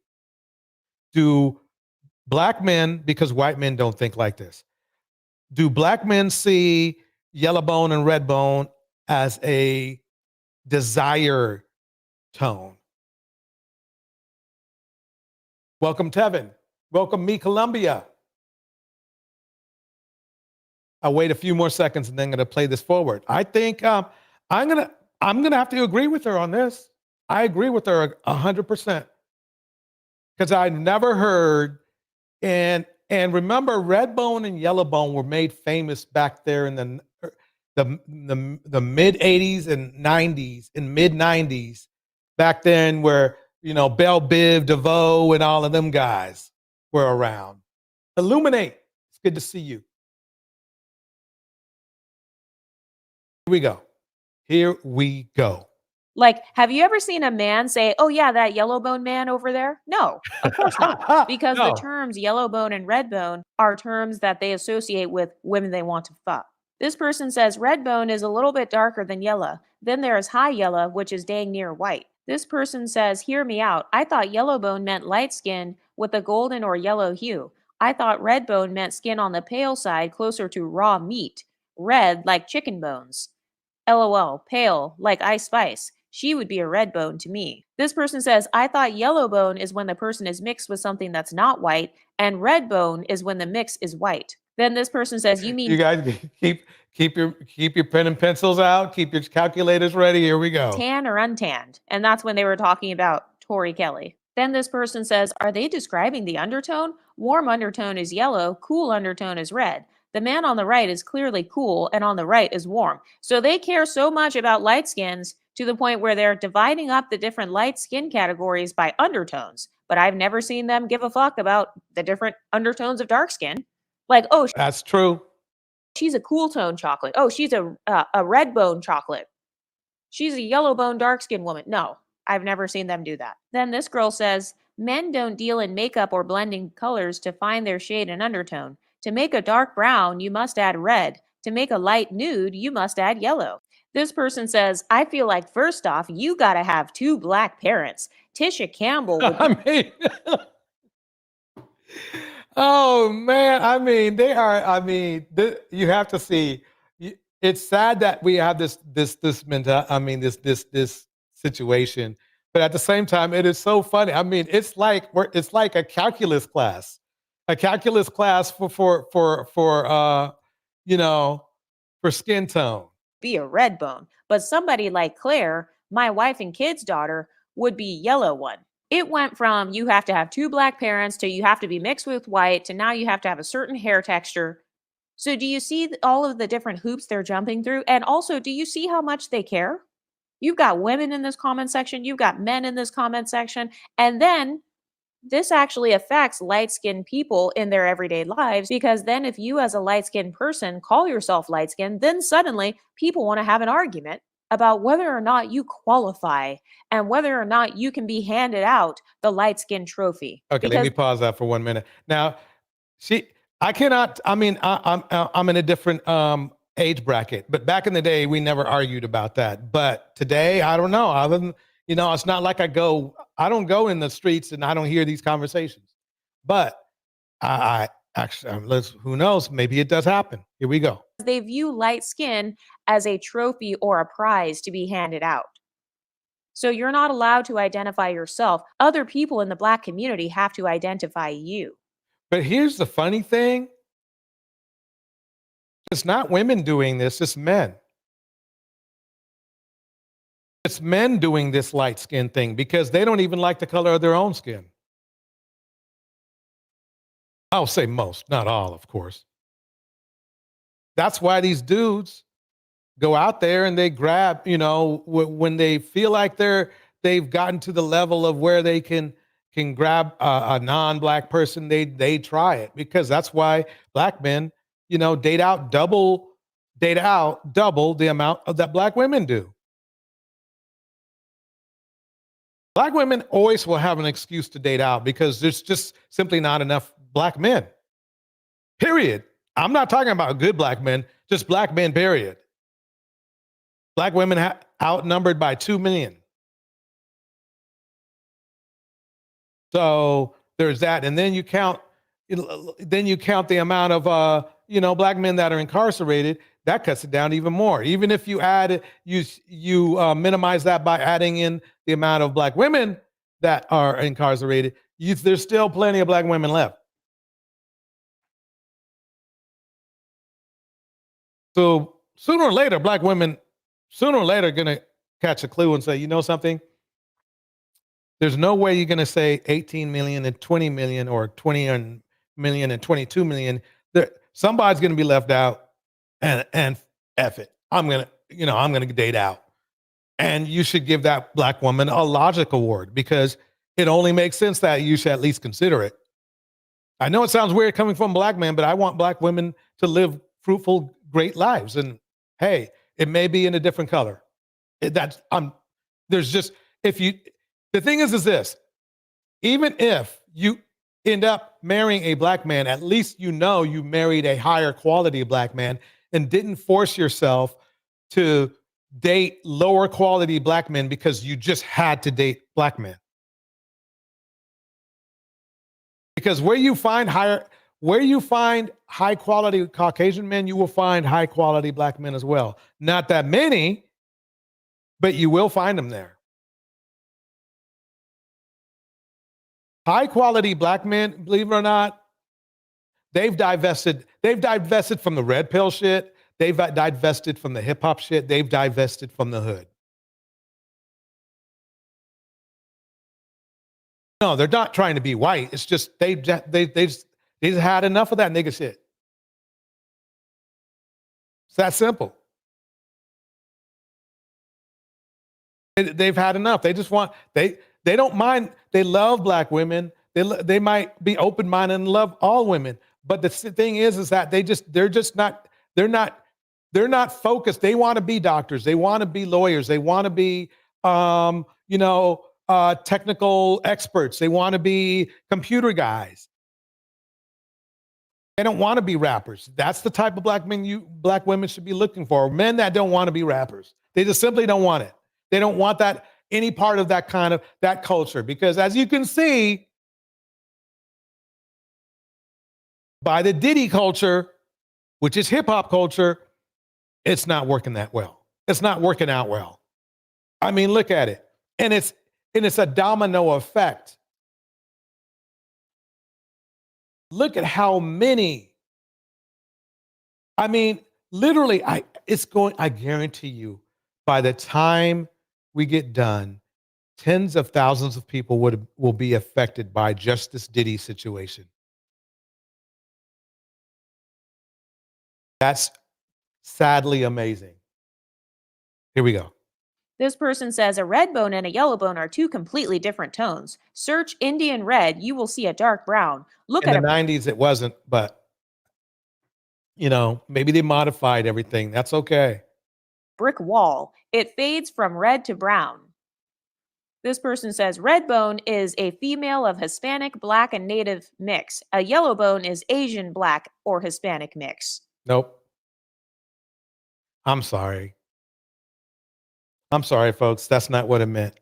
Do black men, because white men don't think like this, do black men see yellow bone and red bone as a desire tone? Welcome, Tevin. Welcome, me, Columbia. I'll wait a few more seconds and then I'm going to play this forward. I think I'm gonna have to agree with her on this. I agree with her 100% because I never heard and remember, red bone and yellow bone were made famous back there in the mid 80s and 90s, in mid 90s, back then where Belle Biv DeVoe and all of them guys were around. Illuminate. It's good to see you. Here we go. Here we go. Like, have you ever seen a man say, oh, yeah, that yellow bone man over there? No, of course not. Because the No. terms yellow bone and red bone are terms that they associate with women they want to fuck. This person says red bone is a little bit darker than yellow. Then there is high yellow, which is dang near white. This person says, hear me out. I thought yellow bone meant light skin with a golden or yellow hue. I thought red bone meant skin on the pale side, closer to raw meat. Red, like chicken bones. LOL, pale, like ice spice. She would be a red bone to me. This person says, I thought yellow bone is when the person is mixed with something that's not white, and red bone is when the mix is white. Then this person says, you mean You guys keep your pen and pencils out, keep your calculators ready. Here we go. tan or untanned? And that's when they were talking about Tori Kelly. Then this person says, are they describing the undertone? Warm undertone is yellow, cool undertone is red. The man on the right is clearly cool, and on the right is warm. So they care so much about light skins to the point where they're dividing up the different light skin categories by undertones. But I've never seen them give a fuck about the different undertones of dark skin. Like, oh, That's true. she's a cool tone chocolate. Oh, she's a red bone chocolate. She's a yellow bone dark skin woman. No, I've never seen them do that. Then this girl says, men don't deal in makeup or blending colors to find their shade and undertone. To make a dark brown, you must add red. To make a light nude, you must add yellow. This person says, I feel like first off, you gotta have 2 black parents. Tisha Campbell would I mean, oh man, I mean, they are. I mean, you have to see. It's sad that we have this mental. I mean, this situation, but at the same time, it is so funny. I mean, it's like a calculus class for skin tone. be a red bone, but somebody like Claire, my wife and kids' daughter, would be yellow one. It went from you have to have 2 black parents to you have to be mixed with white to now you have to have a certain hair texture. So do you see all of the different hoops they're jumping through? And also, do you see how much they care? You've got women in this comment section, you've got men in this comment section, and then this actually affects light-skinned people in their everyday lives, because then if you as a light-skinned person call yourself light-skinned, then suddenly people want to have an argument about whether or not you qualify and whether or not you can be handed out the light-skin trophy. Okay, let me pause that for 1 minute. Now, I cannot. I mean, I'm in a different age bracket, but back in the day, we never argued about that. But today, I don't know. Other than it's not like I don't go in the streets and I don't hear these conversations. But I actually, who knows? Maybe it does happen. Here we go. They view light skin as a trophy or a prize to be handed out. So you're not allowed to identify yourself. Other people in the Black community have to identify you. But here's the funny thing. It's not women doing this, it's men. It's men doing this light skin thing because they don't even like the color of their own skin. I'll say most, not all, of course. That's why these dudes go out there and they grab, when they feel like they've gotten to the level of where they can grab a non-black person, they try it, because that's why black men, date out double the amount of that black women do. Black women always will have an excuse to date out because there's just simply not enough black men. Period. I'm not talking about good black men, just black men, period. Black women outnumbered by 2 million. So there's that. And then you count the amount of black men that are incarcerated. That cuts it down even more. Even if you add, you minimize that by adding in the amount of black women that are incarcerated, there's still plenty of black women left. So sooner or later, black women, are going to catch a clue and say, you know something? There's no way you're going to say 18 million and 20 million or 20 million and 22 million. Somebody's going to be left out. And F it. I'm gonna date out. And you should give that black woman a logic award, because it only makes sense that you should at least consider it. I know it sounds weird coming from a black man, but I want black women to live fruitful, great lives. And hey, It may be in a different color. There's just, the thing is this, even if you end up marrying a black man, at least you know you married a higher quality black man and didn't force yourself to date lower quality black men because you just had to date black men. Because where you find high quality Caucasian men, you will find high quality black men as well. Not that many, but you will find them there. High quality black men, believe it or not, they've divested from the red pill shit. They've divested from the hip hop shit. They've divested from the hood. No, they're not trying to be white. It's just they just had enough of that nigga shit. It's that simple. They've had enough. They just want they don't mind. They love black women. They might be open-minded and love all women. But the thing is that they're not focused. They want to be doctors. They want to be lawyers. They want to be technical experts. They want to be computer guys. They don't want to be rappers. That's the type of black women should be looking for. Men that don't want to be rappers. They just simply don't want it. They don't want that, any part of that kind of that culture. Because as you can see, by the Diddy culture, which is hip hop culture, it's not working that well. It's not working out well. I mean, look at it. And it's a domino effect. Look at how many. I mean, literally, I guarantee you, by the time we get done, tens of thousands of people will be affected by just this Diddy situation. That's sadly amazing. Here we go. This person says a red bone and a yellow bone are two completely different tones. Search Indian red, you will see a dark brown. Look in at the 90s, it wasn't, but maybe they modified everything. That's okay. Brick wall. It fades from red to brown. This person says red bone is a female of Hispanic, black, and native mix. A yellow bone is Asian, black, or Hispanic mix. Nope. I'm sorry. I'm sorry, folks. That's not what it meant.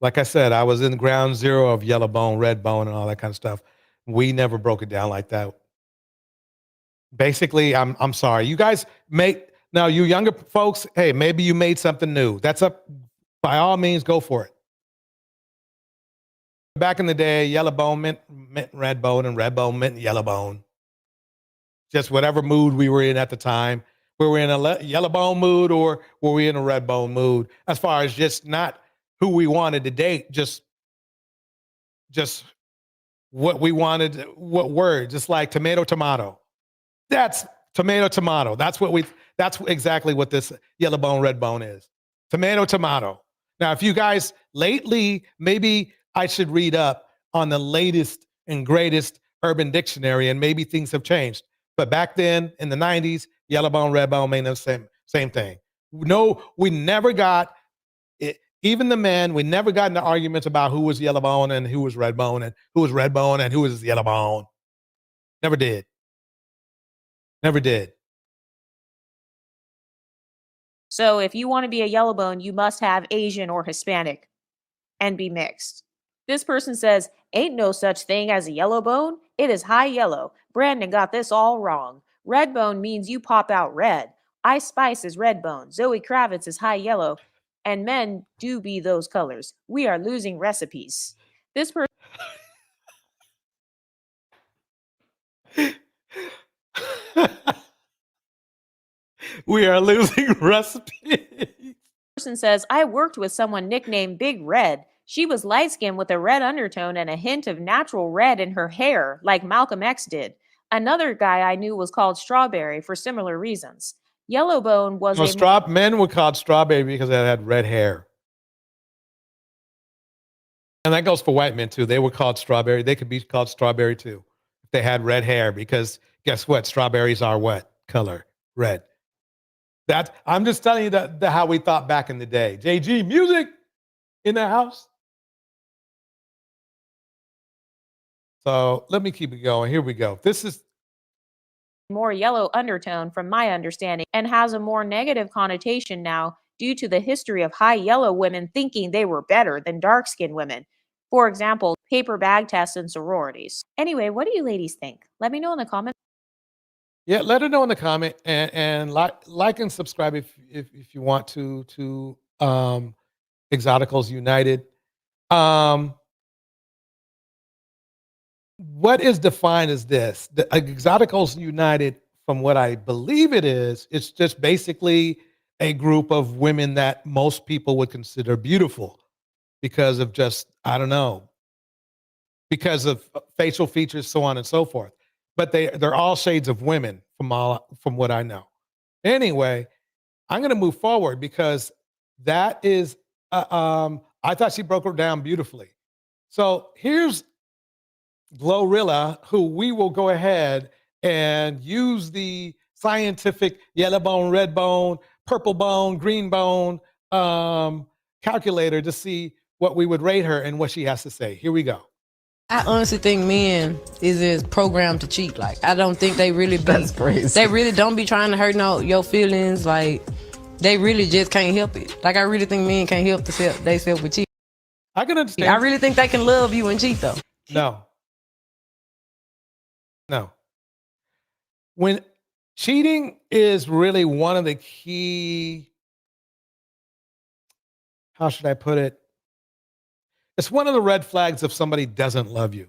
Like I said, I was in ground zero of yellow bone, red bone, and all that kind of stuff. We never broke it down like that. Basically, I'm sorry. You guys now you younger folks, hey, maybe you made something new. That's up. By all means, go for it. Back in the day, yellow bone meant red bone, and red bone meant yellow bone. Just whatever mood we were in at the time. Were we in a yellow bone mood or were we in a red bone mood? As far as just not who we wanted to date, just what we wanted, what word, just like tomato, tomato. That's tomato, tomato. That's exactly what this yellow bone, red bone is. Tomato, tomato. Now, if you guys lately, maybe I should read up on the latest and greatest Urban Dictionary and maybe things have changed. But back then in the 90s, yellow bone, red bone made the same thing. No, we never got it. Even the men, we never got into arguments about who was yellow bone and who was red bone and who was red bone and who was yellow bone. Never did. Never did. So if you want to be a yellow bone, you must have Asian or Hispanic and be mixed. This person says, ain't no such thing as a yellow bone. It is high yellow. Brandon got this all wrong. Red bone means you pop out red. Ice Spice is red bone. Zoe Kravitz is high yellow. And men do be those colors. We are losing recipes. This person... We are losing recipes. Person says, I worked with someone nicknamed Big Red. She was light-skinned with a red undertone and a hint of natural red in her hair, like Malcolm X did. Another guy I knew was called Strawberry for similar reasons. Yellowbone was men were called Strawberry because they had red hair. And that goes for white men too. They were called Strawberry. They could be called Strawberry too if they had red hair, because guess what? Strawberries are what color? Red. I'm just telling you that how we thought back in the day. JG, music in the house. So let me keep it going. Here we go. This is more yellow undertone from my understanding and has a more negative connotation now due to the history of high yellow women thinking they were better than dark-skinned women. For example, paper bag tests and sororities. Anyway, what do you ladies think? Let me know in the comments. Yeah, let her know in the comment and like and subscribe if you want to Exoticals United. What is defined as this? The Exoticals United, from what I believe it is, it's just basically a group of women that most people would consider beautiful because of just, I don't know, because of facial features, so on and so forth. But they're all shades of women from what I know. Anyway, I'm going to move forward because that is, I thought she broke her down beautifully. So here's Glorilla, who we will go ahead and use the scientific yellow bone, red bone, purple bone, green bone calculator to see what we would rate her and what she has to say. Here we go. I honestly think men is programmed to cheat. Like, I don't think they really be. That's crazy. They really don't be trying to hurt your feelings. Like, they really just can't help it. Like, I really think men can't help themselves with cheat. I can understand. I really think they can love you and cheat though. No. When cheating is really one of the key, how should I put it? It's one of the red flags if somebody doesn't love you.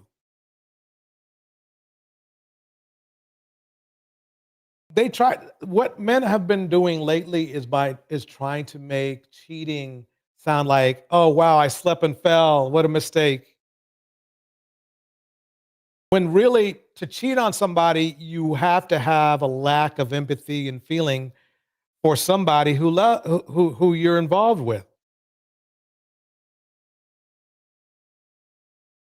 What men have been doing lately is trying to make cheating sound like, oh wow, I slept and fell, what a mistake. When really, to cheat on somebody, you have to have a lack of empathy and feeling for somebody who you're involved with.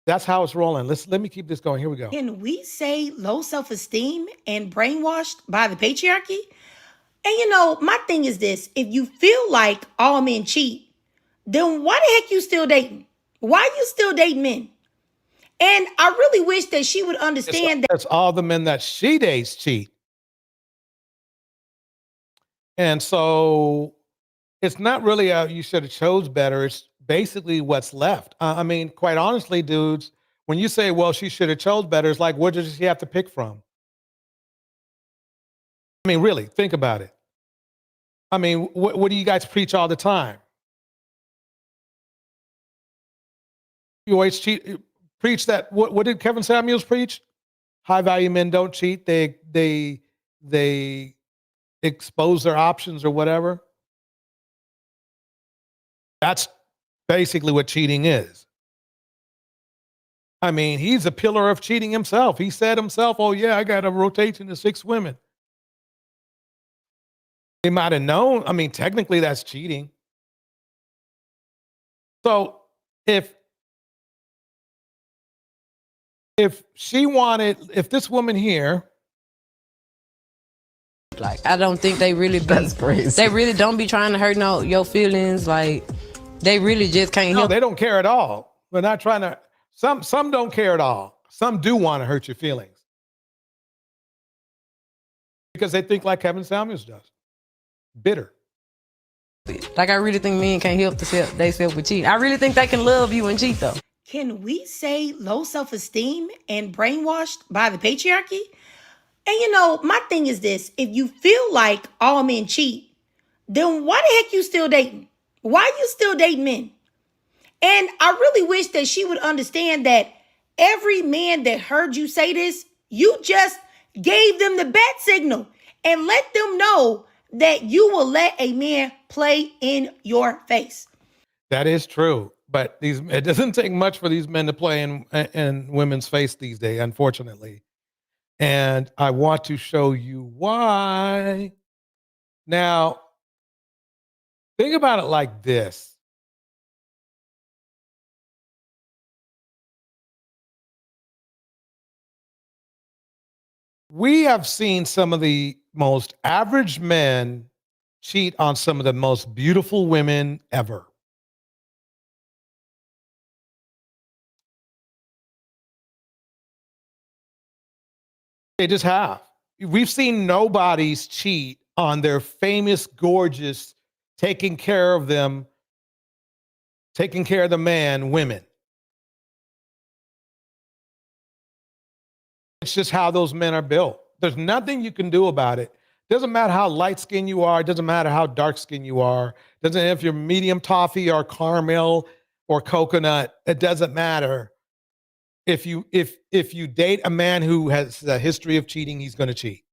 That's how it's rolling. Let me keep this going. Here we go. Can we say low self-esteem and brainwashed by the patriarchy? And my thing is this: if you feel like all men cheat, then why the heck you still dating? Why you still dating men? And I really wish that she would understand that it's all the men that she dates cheat. And so it's not really you should have chose better. It's basically what's left. I mean, quite honestly, dudes, when you say, well, she should have chose better, it's like, what does she have to pick from? I mean, really, think about it. I mean, what do you guys preach all the time? You always preach that. What did Kevin Samuels preach? High value men don't cheat. They expose their options or whatever. That's basically what cheating is. I mean, he's a pillar of cheating himself. He said himself, oh yeah, I got a rotation of 6 women. He might have known. I mean, technically that's cheating. So if this woman here, like, I don't think they really be. That's crazy. They really don't be trying to hurt your feelings. Like, they really just can't help. No, they don't care at all. They're not trying to. Some don't care at all. Some do want to hurt your feelings because they think like Kevin Samuels does. Bitter. Like, I really think men can't help themselves with cheating. I really think they can love you and cheat though. can we say low self-esteem and brainwashed by the patriarchy? And my thing is this: if you feel like all men cheat, then why the heck you still dating? Why you still dating men? And I really wish that she would understand that every man that heard you say this, you just gave them the bat signal and let them know that you will let a man play in your face. That is true. But it doesn't take much for these men to play in women's face these days, unfortunately. And I want to show you why. Now, think about it like this. We have seen some of the most average men cheat on some of the most beautiful women ever. They just have. We've seen nobodies cheat on their famous, gorgeous, taking care of them, taking care of the man, women. It's just how those men are built. There's nothing you can do about it. Doesn't matter how light skinned you are. Doesn't matter how dark skinned you are. Doesn't matter if you're medium toffee or caramel or coconut. It doesn't matter. If you date a man who has a history of cheating, he's going to cheat.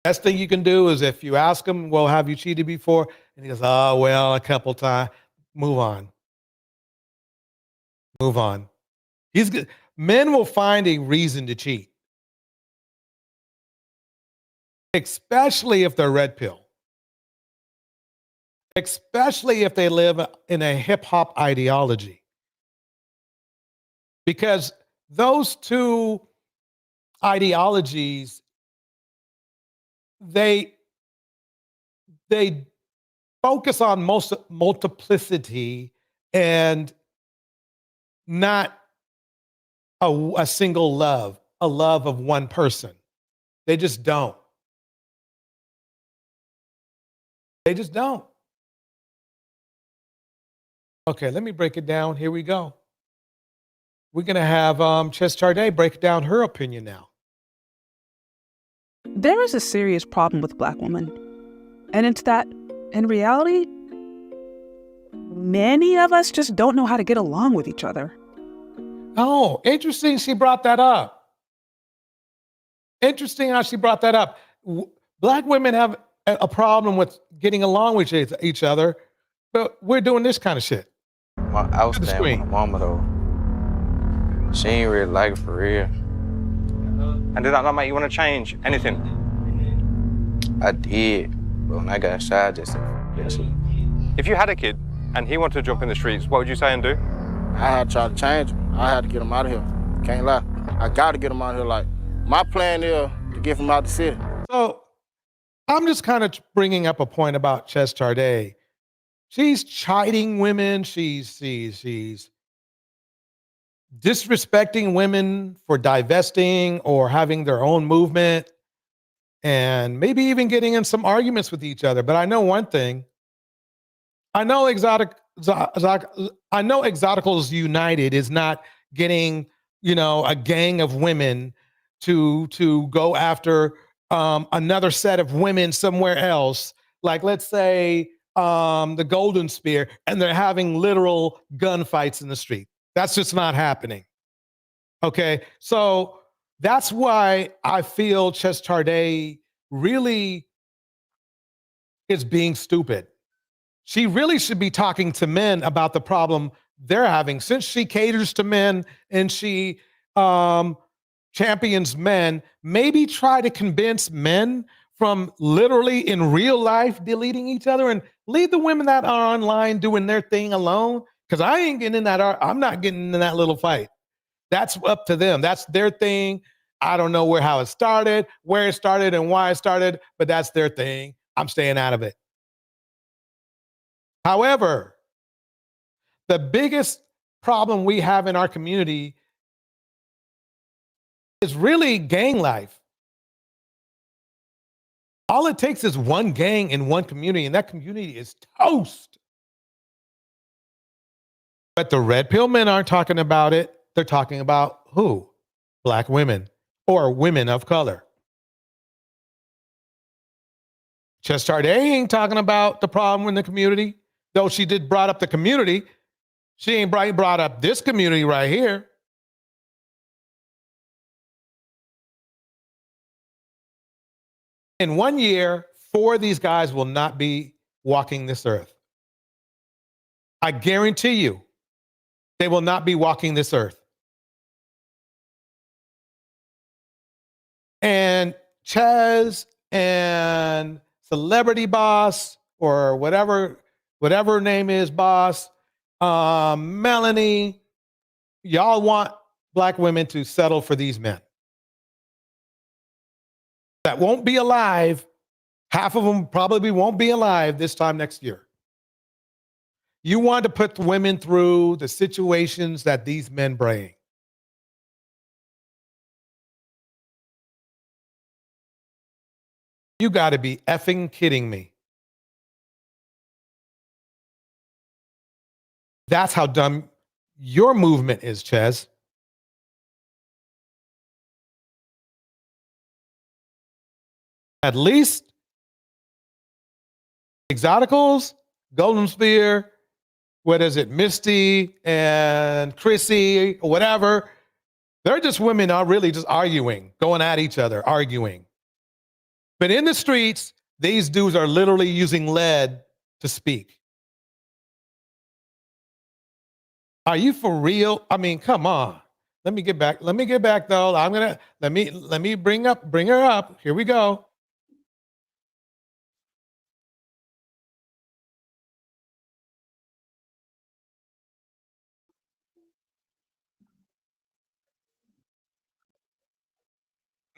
Best thing you can do is if you ask him, well, have you cheated before? And he goes, oh, well, a couple times. Move on. Move on. Men will find a reason to cheat, especially if they're red pill, especially if they live in a hip hop ideology. Because those two ideologies, they focus on multiplicity and not a single love, a love of one person. They just don't. They just don't. Okay, let me break it down. Here we go. We're going to have Chez Charde break down her opinion now. There is a serious problem with Black women. And it's that, in reality, many of us just don't know how to get along with each other. Oh, interesting she brought that up. Interesting how she brought that up. Black women have a problem with getting along with each other, but we're doing this kind of shit. I was staying with my mama, though. She ain't really like it for real. And did that not make you want to change anything? I did, but when I got inside, I just said, yes. If you had a kid and he wanted to jump in the streets, what would you say and do? I had to try to change him. I had to get him out of here. Can't lie. I got to get him out of here. Like, my plan is to get him out the city. So I'm just kind of bringing up a point about Chez Charde. She's chiding women. She's disrespecting women for divesting or having their own movement and maybe even getting in some arguments with each other. But I know one thing. I know Exoticals United is not getting, a gang of women to go after another set of women somewhere else. Like, let's say the Golden Spear, and they're having literal gunfights in the street. That's just not happening. Okay, so that's why I feel Chez Charde really is being stupid. She really should be talking to men about the problem they're having. Since she caters to men and she champions men, maybe try to convince men from literally in real life deleting each other and leave the women that are online doing their thing alone. Because I ain't getting in that. I'm not getting in that little fight. That's up to them. That's their thing. I don't know how it started, where it started, and why it started, but that's their thing. I'm staying out of it. However, the biggest problem we have in our community is really gang life. All it takes is one gang in one community, and that community is toast. But the red pill men aren't talking about it. They're talking about who? Black women or women of color. Chez Charde ain't talking about the problem in the community, though she did brought up the community. She ain't brought up this community right here. In 1 year, 4 of these guys will not be walking this earth. I guarantee you, they will not be walking this earth. And Chez and Celebrity Boss, or whatever her name is, Boss, Melanie, y'all want black women to settle for these men. that won't be alive. Half of them probably won't be alive this time next year. You want to put women through the situations that these men bring. You got to be effing kidding me. That's how dumb your movement is, Ches. At least Exoticals, Golden Spear, what is it, Misty and Chrissie or whatever, they're just women are really just arguing, going at each other, arguing. But in the streets, these dudes are literally using lead to speak. Are you for real? I mean, come on. Let me get back. Let me get back though. Let me bring her up. Here we go.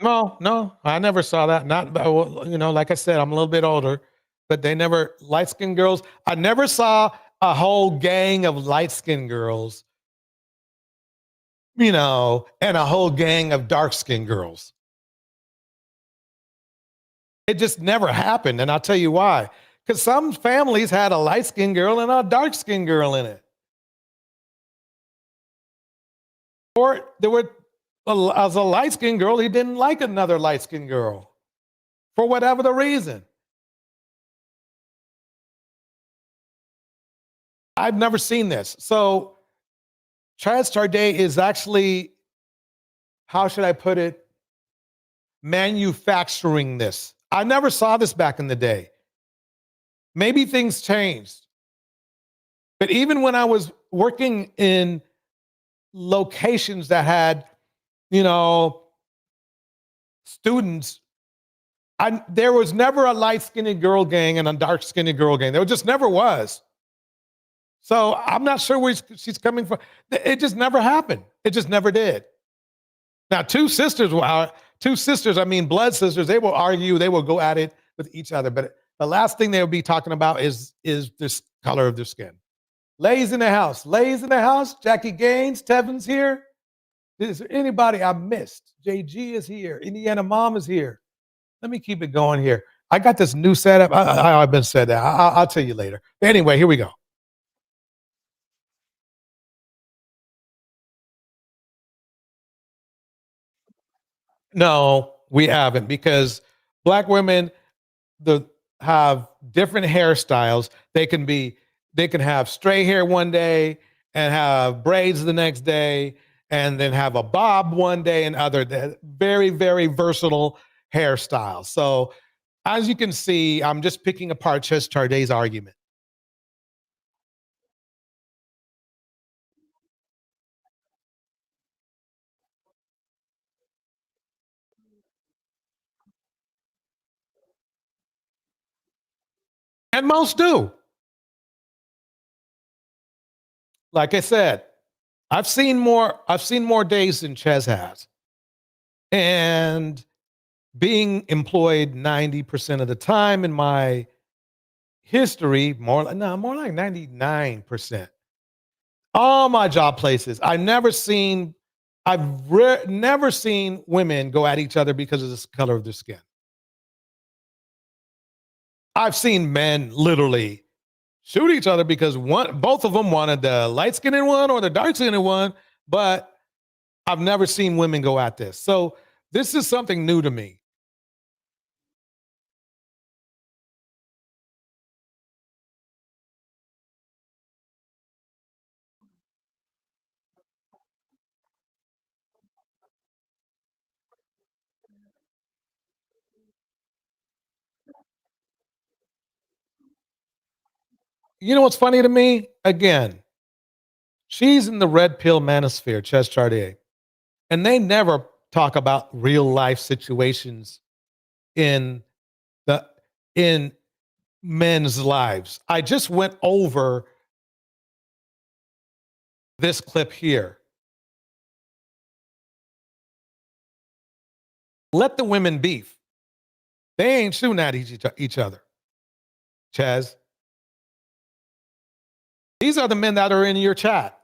No, I never saw that. Not, like I said, I'm a little bit older, but they never, light-skinned girls. I never saw a whole gang of light-skinned girls, and a whole gang of dark-skinned girls. It just never happened. And I'll tell you why. Because some families had a light-skinned girl and a dark-skinned girl in it. Or there were, as a light-skinned girl, he didn't like another light-skinned girl for whatever the reason. I've never seen this. So Chez Charde is actually, how should I put it, manufacturing this. I never saw this back in the day. Maybe things changed. But even when I was working in locations that had, students, there was never a light-skinned girl gang and a dark-skinned girl gang. There just never was. So I'm not sure where she's coming from. It just never happened. It just never did. Now, two sisters, blood sisters, they will argue, they will go at it with each other. But the last thing they'll be talking about is this color of their skin. Lay's in the house. Jackie Gaines, Tevin's here. Is there anybody I missed? JG is here. Indiana Mom is here. Let me keep it going here. I got this new setup. I've been said that. I'll tell you later. But anyway, here we go. No, we haven't, because Black women have different hairstyles. They can have straight hair one day and have braids the next day, and then have a bob one day and other. Very, very versatile hairstyles. So as you can see, I'm just picking apart Chez Charde's argument. And most do. Like I said, I've seen more days than Chez has. And being employed 90% of the time in my history, more like 99%. All my job places, I've never seen women go at each other because of the color of their skin. I've seen men literally shoot each other because both of them wanted the light-skinned one or the dark-skinned one, but I've never seen women go at this. So this is something new to me. You know what's funny to me? Again, she's in the red pill manosphere, Chez Charde, and they never talk about real life situations in men's lives. I just went over this clip here. Let the women beef. They ain't shooting at each other. Ches. These are the men that are in your chat.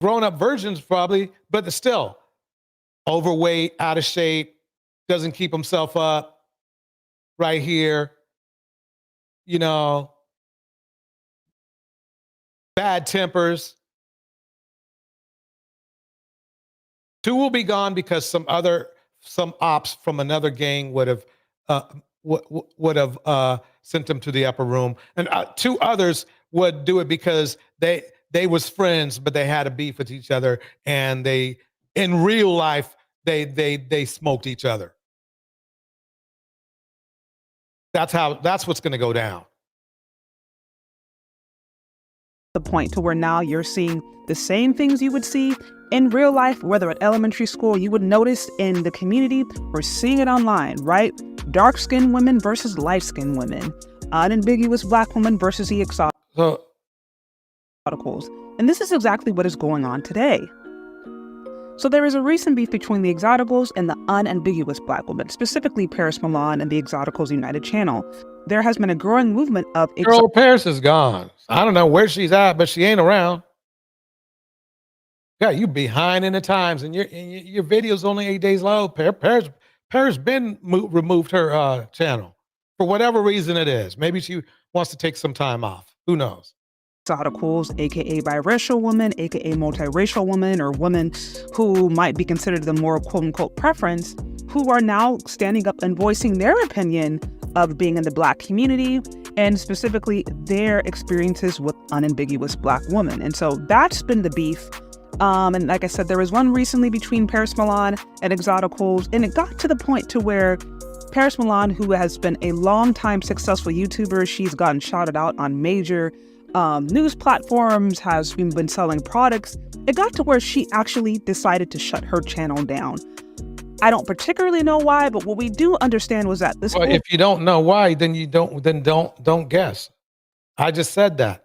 Grown-up versions probably, but still overweight, out of shape, doesn't keep himself up, right here, you know, bad tempers. 2 will be gone because some ops from another gang would have sent them to the upper room, and 2 others would do it because they was friends, but they had a beef with each other, and they in real life they smoked each other. That's what's going to go down. The point to where now you're seeing the same things you would see in real life, whether at elementary school, you would notice in the community, we're seeing it online, right? Dark-skinned women versus light-skinned women, unambiguous Black women versus the Exoticals. And this is exactly what is going on today. So there is a recent beef between the Exoticals and the unambiguous Black women, specifically Paris Milan and the Exoticals United channel. There has been a growing movement of... Girl, Paris is gone. I don't know where she's at, but she ain't around. Yeah, you behind in the times, and your video's only 8 days old. Paris been removed her channel for whatever reason it is. Maybe she wants to take some time off. Who knows? Exoticals, aka biracial women, aka multiracial women, or women who might be considered the more quote-unquote preference, who are now standing up and voicing their opinion of being in the Black community, and specifically their experiences with unambiguous Black women. And so that's been the beef. And like I said, there was one recently between Paris Milan and Exoticals, and it got to the point to where Paris Milan, who has been a long-time successful YouTuber, she's gotten shouted out on major news platforms, has been selling products. It got to where she actually decided to shut her channel down. I don't particularly know why, but what we do understand was that this. Well, if you don't know why, then don't guess. I just said that.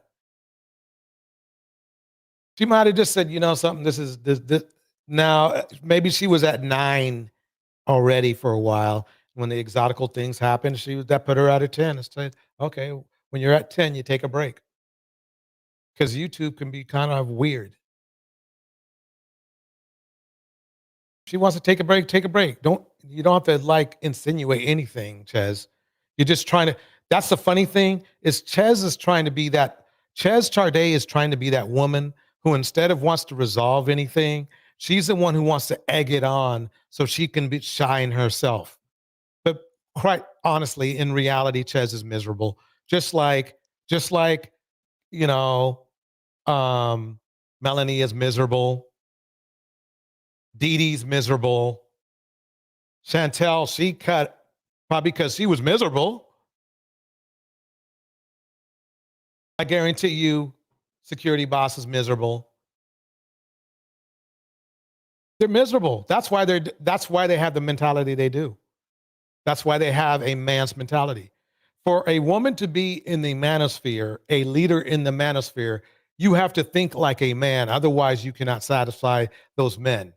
She might have just said, you know something, this. Now, maybe she was at 9 already for a while. When the exotical things happened, that put her out of 10. And said, okay, when you're at 10, you take a break. Because YouTube can be kind of weird. If she wants to take a break, take a break. You don't have to insinuate anything, Ches. You're just trying to, that's the funny thing, is Ches is trying to be that, Ches Charde is trying to be that woman who instead of wants to resolve anything, she's the one who wants to egg it on so she can shine herself. But quite honestly, in reality, Ches is miserable. Just like, you know, Melanie is miserable. Dee Dee's miserable. Chantel, she cut probably because she was miserable. I guarantee you, security boss is miserable. They're miserable. That's why they have the mentality they do. That's why they have a man's mentality. For a woman to be in the manosphere, a leader in the manosphere, you have to think like a man. Otherwise, you cannot satisfy those men.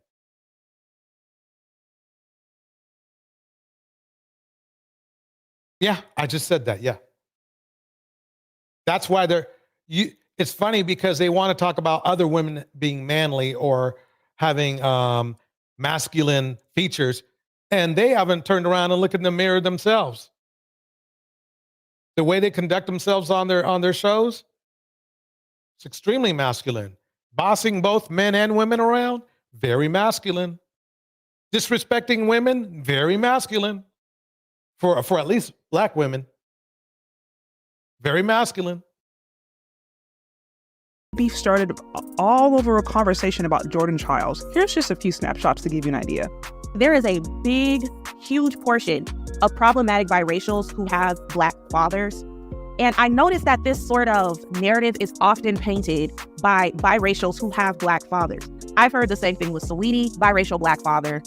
Yeah, I just said that. Yeah. That's why it's funny because they want to talk about other women being manly or having masculine features, and they haven't turned around and looked in the mirror themselves. The way they conduct themselves on their shows, it's extremely masculine. Bossing both men and women around, very masculine. Disrespecting women, very masculine. For at least Black women, very masculine. Beef started all over a conversation about Jordan Childs. Here's just a few snapshots to give you an idea. There is a big, huge portion of problematic biracials who have Black fathers. And I noticed that this sort of narrative is often painted by biracials who have Black fathers. I've heard the same thing with Saweetie, biracial Black father.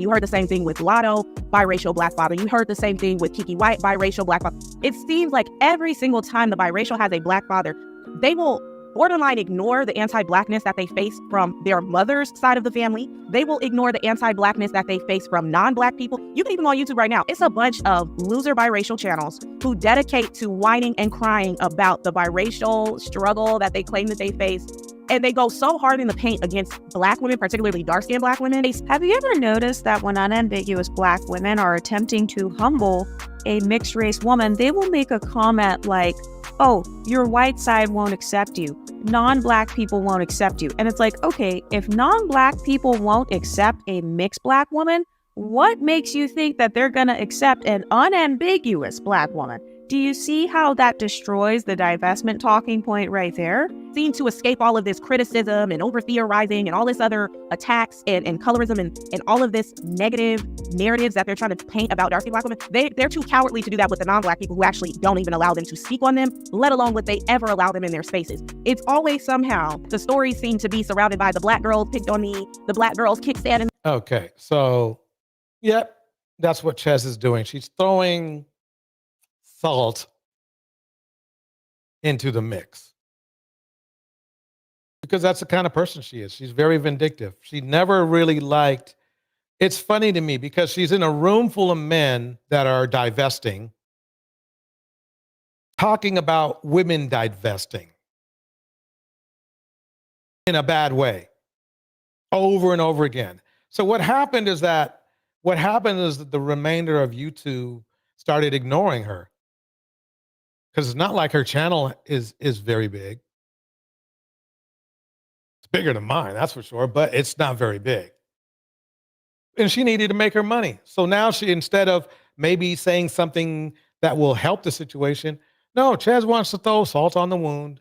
You heard the same thing with Lotto, biracial Black father. You heard the same thing with Kiki White, biracial Black father. It seems like every single time the biracial has a Black father, they will borderline ignore the anti-Blackness that they face from their mother's side of the family. They will ignore the anti-Blackness that they face from non-Black people. You can even go on YouTube right now. It's a bunch of loser biracial channels who dedicate to whining and crying about the biracial struggle that they claim that they face. And they go so hard in the paint against Black women, particularly dark-skinned Black women. Have you ever noticed that when unambiguous Black women are attempting to humble a mixed-race woman, they will make a comment like, oh, your white side won't accept you. Non-Black people won't accept you. And it's like, okay, if non-Black people won't accept a mixed Black woman, what makes you think that they're going to accept an unambiguous Black woman? Do you see how that destroys the divestment talking point right there? Seem to escape all of this criticism and over-theorizing and all this other attacks and colorism and all of this negative narratives that they're trying to paint about dark-skinned Black women. They're too cowardly to do that with the non-Black people who actually don't even allow them to speak on them, let alone would they ever allow them in their spaces. It's always somehow, the stories seem to be surrounded by the Black girls picked on me, the Black girls kickstanding. Okay, so, yep, that's what Ches is doing. She's throwing salt into the mix. Because that's the kind of person she is. She's very vindictive. She never really liked, it's funny to me because she's in a room full of men that are divesting, talking about women divesting in a bad way, over and over again. So what happened is that the remainder of YouTube started ignoring her. Because it's not like her channel is very big. It's bigger than mine, that's for sure, but it's not very big. And she needed to make her money. So now she, instead of maybe saying something that will help the situation, no, Ches wants to throw salt on the wound.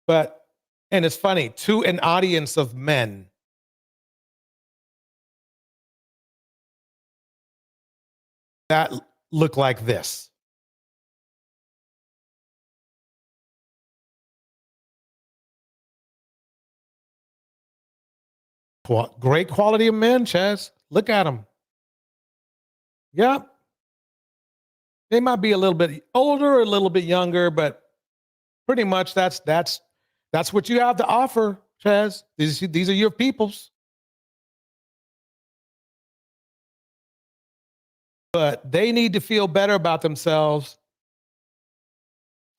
And it's funny, to an audience of men, that look like this. Great quality of men, Ches. Look at them. Yep. They might be a little bit older, a little bit younger, but pretty much that's what you have to offer, Ches. These are your peoples. But they need to feel better about themselves.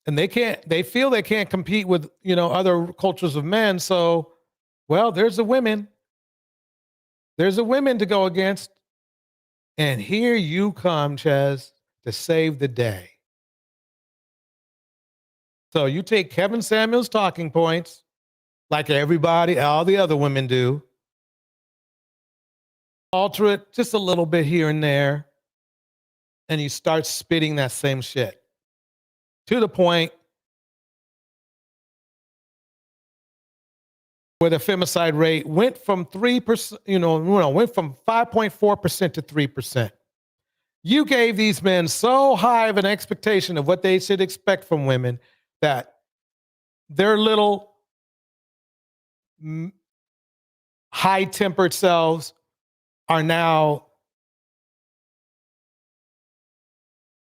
And they feel they can't compete with, other cultures of men. So, well, there's the women. There's the women to go against. And here you come, Ches, to save the day. So you take Kevin Samuels' talking points, like all the other women do, alter it just a little bit here and there, and you start spitting that same shit to the point where the femicide rate went from 3%, went from 5.4% to 3%. You gave these men so high of an expectation of what they should expect from women that their little high-tempered selves are now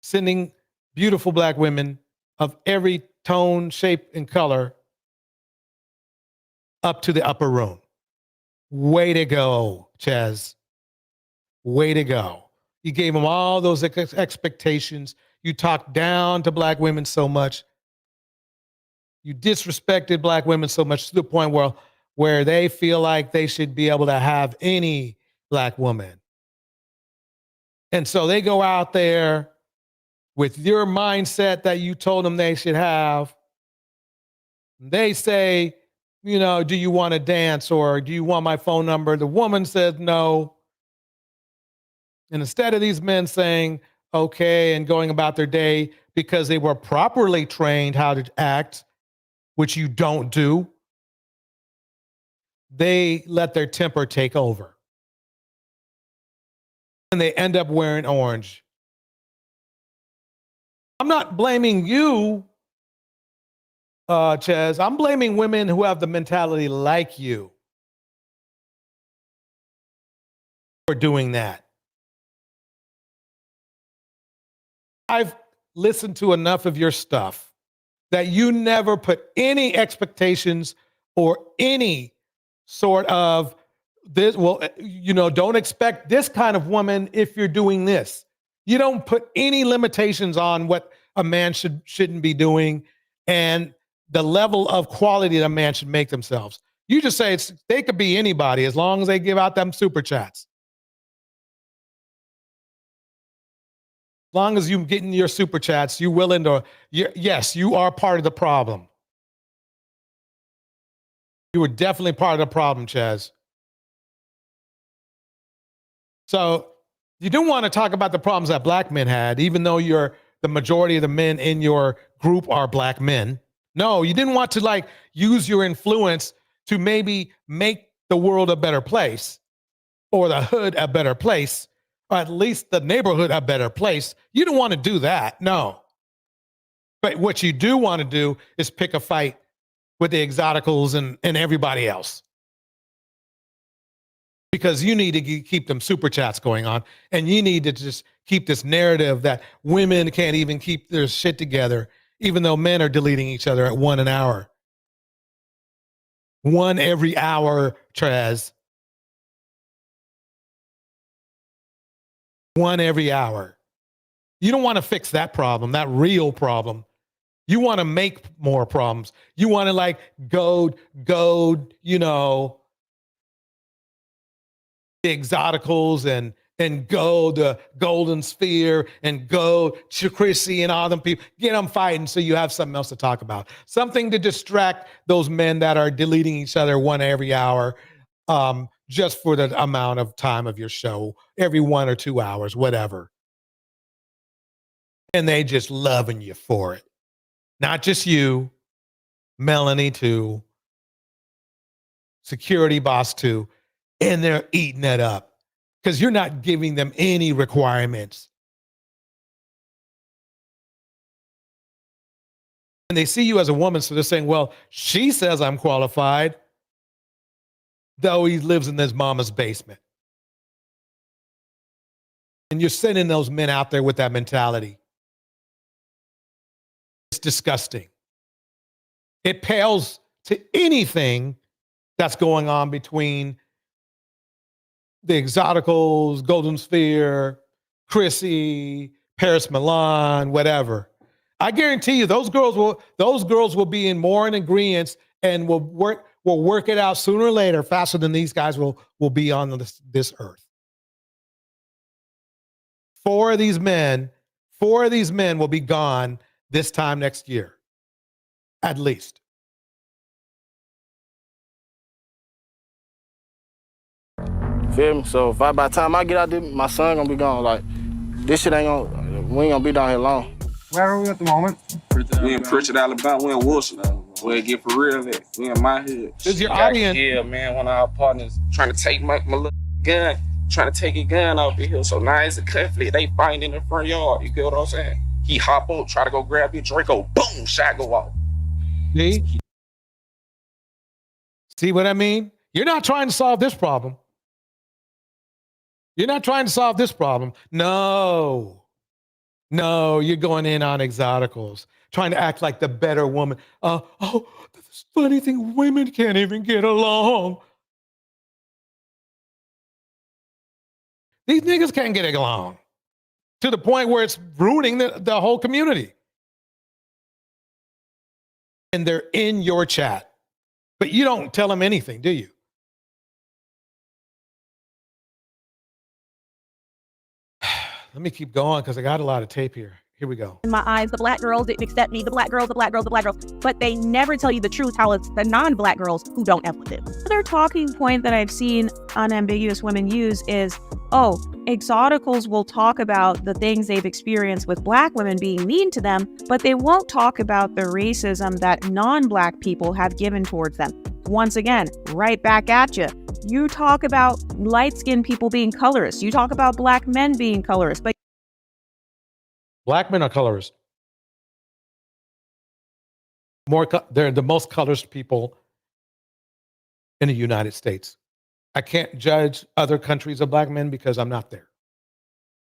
sending beautiful Black women of every tone, shape, and color up to the upper room. Way to go, Ches. Way to go. You gave them all those expectations. You talked down to Black women so much. You disrespected Black women so much to the point where they feel like they should be able to have any Black woman. And so they go out there with your mindset that you told them they should have. They say, do you want to dance or do you want my phone number? The woman says no. And instead of these men saying, okay, and going about their day because they were properly trained how to act, which you don't do, they let their temper take over. And they end up wearing orange. I'm not blaming you, Ches. I'm blaming women who have the mentality like you for doing that. I've listened to enough of your stuff that you never put any expectations or any sort of this, well, you know, don't expect this kind of woman if you're doing this. You don't put any limitations on what a man shouldn't be doing and the level of quality that a man should make themselves. You just say they could be anybody as long as they give out them super chats. As long as you're getting your super chats, you're willing to, yes, you are part of the problem. You were definitely part of the problem, Chaz. So you don't want to talk about the problems that black men had, even though the majority of the men in your group are black men. No, you didn't want to like use your influence to maybe make the world a better place or the hood a better place, or at least the neighborhood a better place. You don't want to do that, no. But what you do want to do is pick a fight with the Exoticals and everybody else. Because you need to keep them super chats going on, and you need to just keep this narrative that women can't even keep their shit together, even though men are deleting each other at 1 an hour. 1 every hour, Trez. 1 every hour. You don't want to fix that problem, that real problem. You want to make more problems. You want to like goad, you know, the Exoticals and go the Golden Sphere and go to Chrissie and all them people. Get them fighting so you have something else to talk about. Something to distract those men that are deleting each other 1 every hour, just for the amount of time of your show, every 1 or 2 hours, whatever. And they just loving you for it. Not just you, Melanie too, security boss too, and they're eating it up because you're not giving them any requirements. And they see you as a woman, so they're saying, well, she says I'm qualified, though he lives in his mama's basement. And you're sending those men out there with that mentality. It's disgusting. It pales to anything that's going on between the Exoticals, Golden Sphere, Chrissie, Paris Milan, whatever. I guarantee you those girls will be in more in agreement and will work it out sooner or later, faster than these guys will be on this earth. 4 of these men will be gone this time next year, at least. Feel me? So by the time I get out there, my son gonna be gone. Like, this shit we ain't gonna be down here long. Where are we at the moment? We in Pritchard, Alabama. We in Wilson. Where it get for real at. We in my hood. Is your audience? Yeah, man. One of our partners trying to take my little gun, trying to take his gun off the hill. So now it's a conflict. They fighting in the front yard. You get what I'm saying? He hop up, try to go grab your Draco. Boom, shot go off. See what I mean? You're not trying to solve this problem. You're not trying to solve this problem. No, you're going in on Exoticals, trying to act like the better woman. This funny thing, women can't even get along. These niggas can't get along to the point where it's ruining the whole community. And they're in your chat, but you don't tell them anything, do you? Let me keep going because I got a lot of tape here. Here we go. In my eyes, the black girls didn't accept me, the black girls. But they never tell you the truth, how it's the non-black girls who don't F with it. Another talking point that I've seen unambiguous women use is, Exoticals will talk about the things they've experienced with black women being mean to them, but they won't talk about the racism that non-black people have given towards them. Once again, right back at you. You talk about light-skinned people being colorist. You talk about black men being colorist, but black men are colorist. They're the most colorist people in the United States. I can't judge other countries of black men because I'm not there.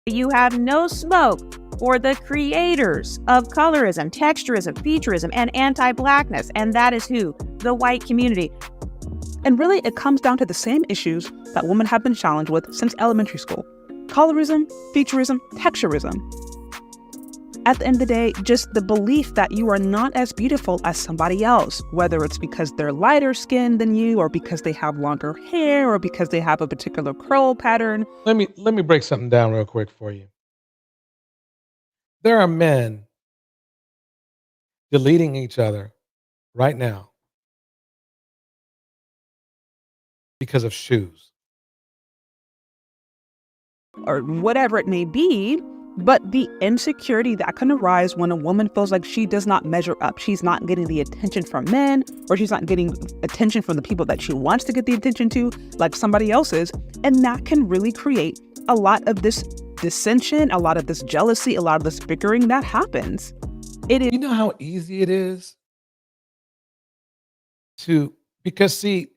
you have no smoke or the creators of colorism, texturism, featureism, and anti-Blackness. And that is who? The white community. And really, it comes down to the same issues that women have been challenged with since elementary school. Colorism, featureism, texturism. At the end of the day, just the belief that you are not as beautiful as somebody else, whether it's because they're lighter skinned than you, or because they have longer hair, or because they have a particular curl pattern. Let me break something down real quick for you. There are men deleting each other right now because of shoes. Or whatever it may be, but the insecurity that can arise when a woman feels like she does not measure up. She's not getting the attention from men, or she's not getting attention from the people that she wants to get the attention to, like somebody else is. And that can really create a lot of this dissension, a lot of this jealousy, a lot of this bickering that happens. You know how easy it is because see,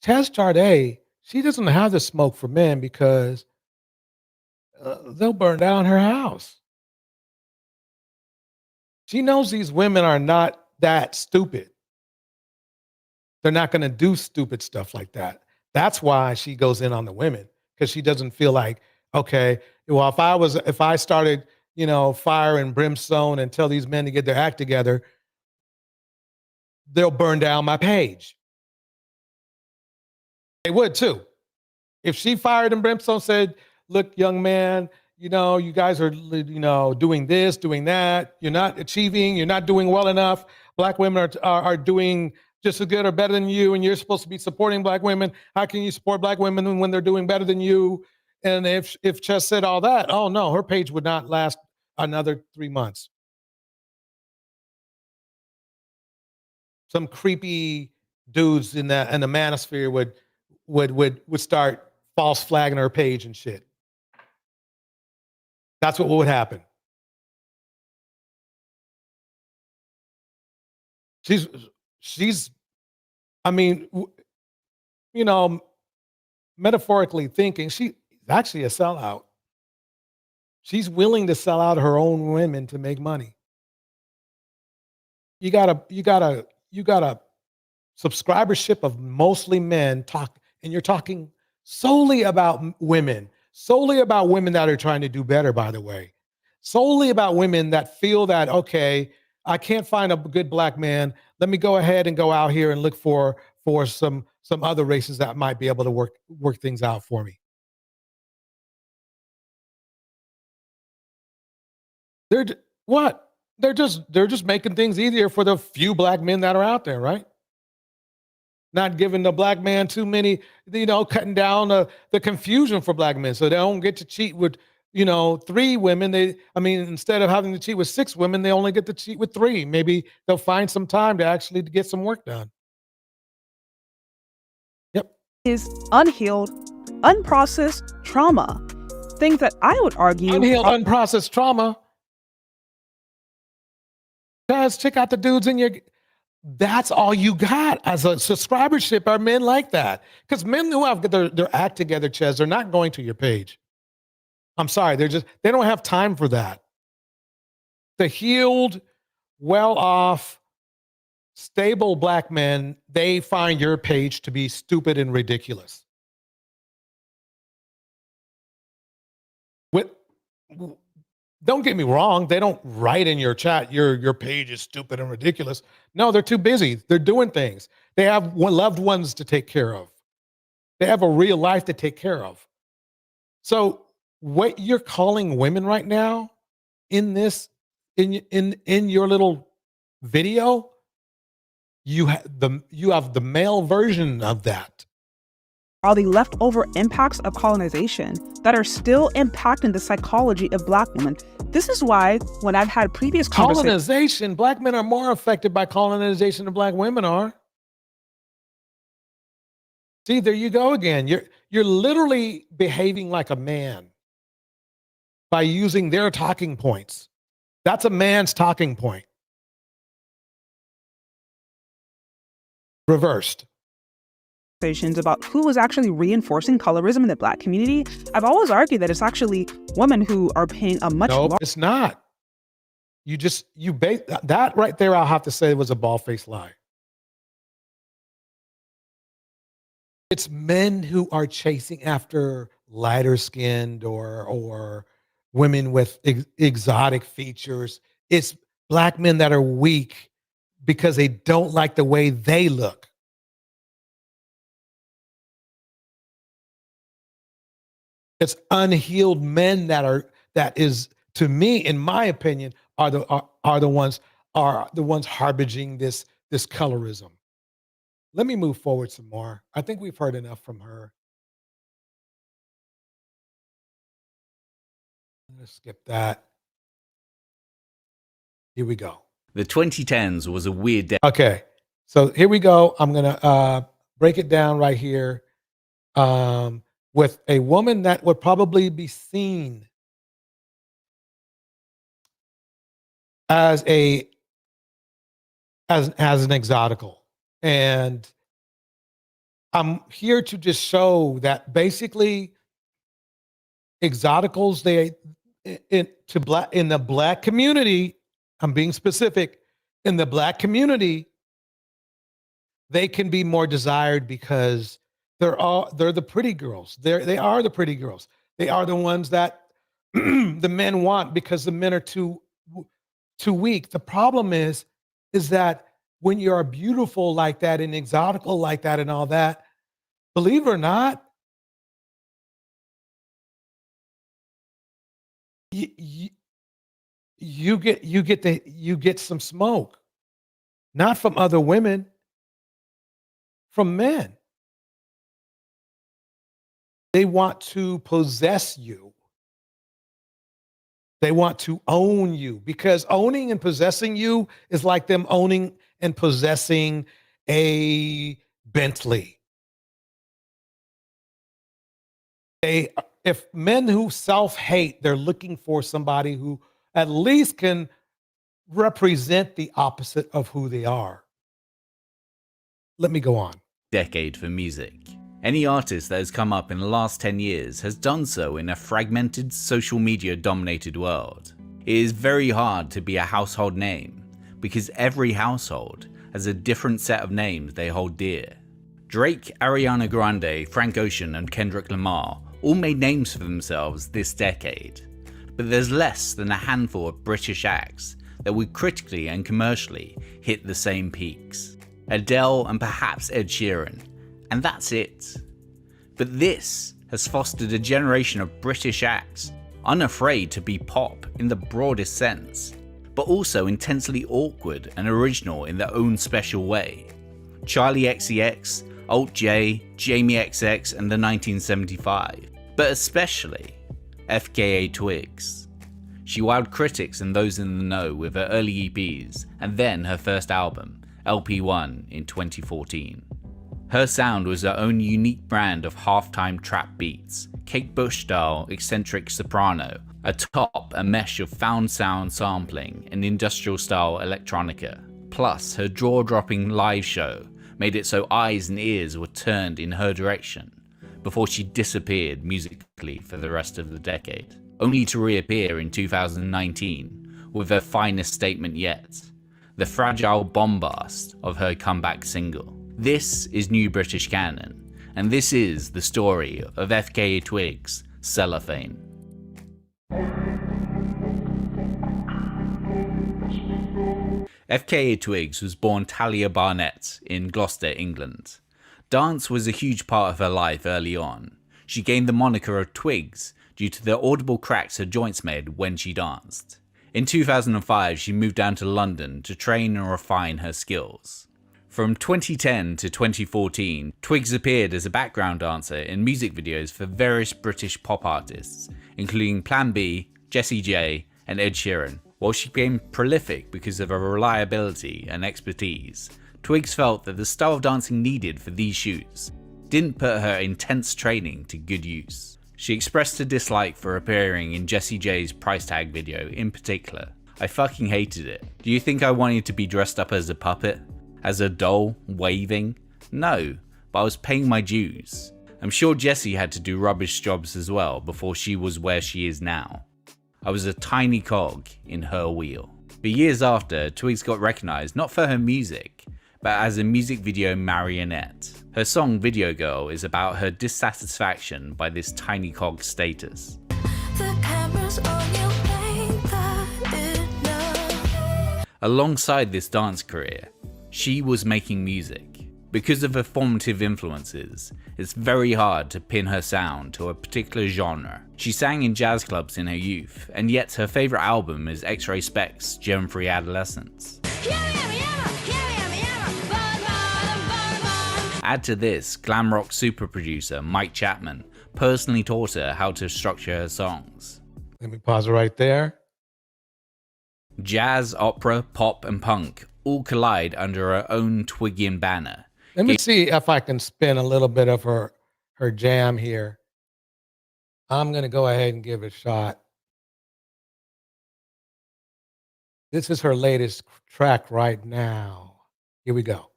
Chez Charde, she doesn't have the smoke for men because they'll burn down her house. She knows these women are not that stupid. They're not going to do stupid stuff like that. That's why she goes in on the women, because she doesn't feel like, okay, well, if I started, fire and brimstone and tell these men to get their act together, they'll burn down my page. They would too. If she fired and brimstone said, look, young man, you guys are, doing this, doing that. You're not achieving. You're not doing well enough. Black women are doing just as good or better than you, and you're supposed to be supporting Black women. How can you support Black women when they're doing better than you? And if Chez said all that, oh no, her page would not last another 3 months. Some creepy dudes in the manosphere would start false flagging her page and shit. That's what would happen. She's, metaphorically thinking, she's actually a sellout. She's willing to sell out her own women to make money. You got a subscribership of mostly men and you're talking solely about women that are trying to do better, by the way. Solely about women that feel that, okay, I can't find a good Black man. Let me go ahead and go out here and look for some other races that might be able to work things out for me. They're just making things easier for the few Black men that are out there, right? Not giving the Black man too many, cutting down the confusion for Black men, so they don't get to cheat with 3 women. Instead of having to cheat with 6 women, they only get to cheat with 3. Maybe they'll find some time to actually get some work done. Yep. Is unhealed, unprocessed trauma. Things that I would argue. Unhealed, unprocessed trauma. Guys, check out the dudes in your... That's all you got as a subscribership are men like that. Because men who have their act together, Chez, they're not going to your page. I'm sorry, they don't have time for that. The healed, well-off, stable Black men, they find your page to be stupid and ridiculous. Don't get me wrong, they don't write in your chat, your page is stupid and ridiculous. No, they're too busy. They're doing things. They have loved ones to take care of. They have a real life to take care of. So what you're calling women right now in your little video, you have the male version of that. Are the leftover impacts of colonization that are still impacting the psychology of Black women. This is why when I've had previous conversations... Colonization, Black men are more affected by colonization than Black women are. See, there you go again. You're literally behaving like a man by using their talking points. That's a man's talking point. Reversed. about who is actually reinforcing colorism in the Black community, I've always argued that it's actually women who are paying a much Nope, it's not. You bait that right there. I'll have to say was a bald-faced lie. It's men who are chasing after lighter skinned or women with exotic features. It's Black men that are weak because they don't like the way they look. It's unhealed men that is, to me, in my opinion, are the ones harboring this colorism. Let me move forward some more. I think we've heard enough from her. Let's skip that. Here we go. The 2010s was a weird decade. Okay, so here we go. I'm gonna break it down right here with a woman that would probably be seen as an exotical, and I'm here to just show that basically exoticals, in the Black community, I'm being specific, in the Black community, they can be more desired because they're the pretty girls. They are the pretty girls. They are the ones that the men want because the men are too weak. The problem is that when you're beautiful like that and exotical like that and all that, believe it or not, you get some smoke, not from other women, from men. They want to possess you. They want to own you, because owning and possessing you is like them owning and possessing a Bentley. If men who self-hate, they're looking for somebody who at least can represent the opposite of who they are. Let me go on. Decade for music. Any artist that has come up in the last 10 years has done so in a fragmented, social media dominated world. It is very hard to be a household name, because every household has a different set of names they hold dear. Drake, Ariana Grande, Frank Ocean and Kendrick Lamar all made names for themselves this decade, but there's less than a handful of British acts that would critically and commercially hit the same peaks. Adele and perhaps Ed Sheeran, and that's it. But this has fostered a generation of British acts unafraid to be pop in the broadest sense, but also intensely awkward and original in their own special way. Charlie XCX, Alt J, Jamie XX and the 1975, but especially FKA Twigs. She wowed critics and those in the know with her early EPs and then her first album, LP1, in 2014. Her sound was her own unique brand of halftime trap beats, Kate Bush style eccentric soprano, atop a mesh of found sound sampling and industrial style electronica. Plus, her jaw-dropping live show made it so eyes and ears were turned in her direction before she disappeared musically for the rest of the decade, only to reappear in 2019 with her finest statement yet, the fragile bombast of her comeback single. This is New British Canon, and this is the story of FKA Twigs' Cellophane. FKA Twigs was born Talia Barnett in Gloucester, England. Dance was a huge part of her life early on. She gained the moniker of Twigs due to the audible cracks her joints made when she danced. In 2005, she moved down to London to train and refine her skills. From 2010 to 2014, Twigs appeared as a background dancer in music videos for various British pop artists, including Plan B, Jessie J, and Ed Sheeran. While she became prolific because of her reliability and expertise, Twigs felt that the style of dancing needed for these shoots didn't put her intense training to good use. She expressed a dislike for appearing in Jessie J's price tag video in particular. "I fucking hated it. Do you think I wanted to be dressed up as a puppet? As a doll, waving? No. but I was paying my dues. I'm sure Jessie had to do rubbish jobs as well before she was where she is now. I was a tiny cog in her wheel. But years after, Twigs got recognised not for her music, but as a music video marionette. Her song Video Girl is about her dissatisfaction by this tiny cog status. Alongside this dance career, she was making music. Because of her formative influences, it's very hard to pin her sound to a particular genre. She sang in jazz clubs in her youth, and yet her favourite album is X-Ray Spex' Germ-Free Adolescence. Add to this, glam rock super producer Mike Chapman personally taught her how to structure her songs. Let me pause right there. Jazz, opera, pop, and punk all collide under her own Twiggian banner. Let me see if I can spin a little bit of her jam here. I'm going to go ahead and give it a shot. This is her latest track right now. Here we go.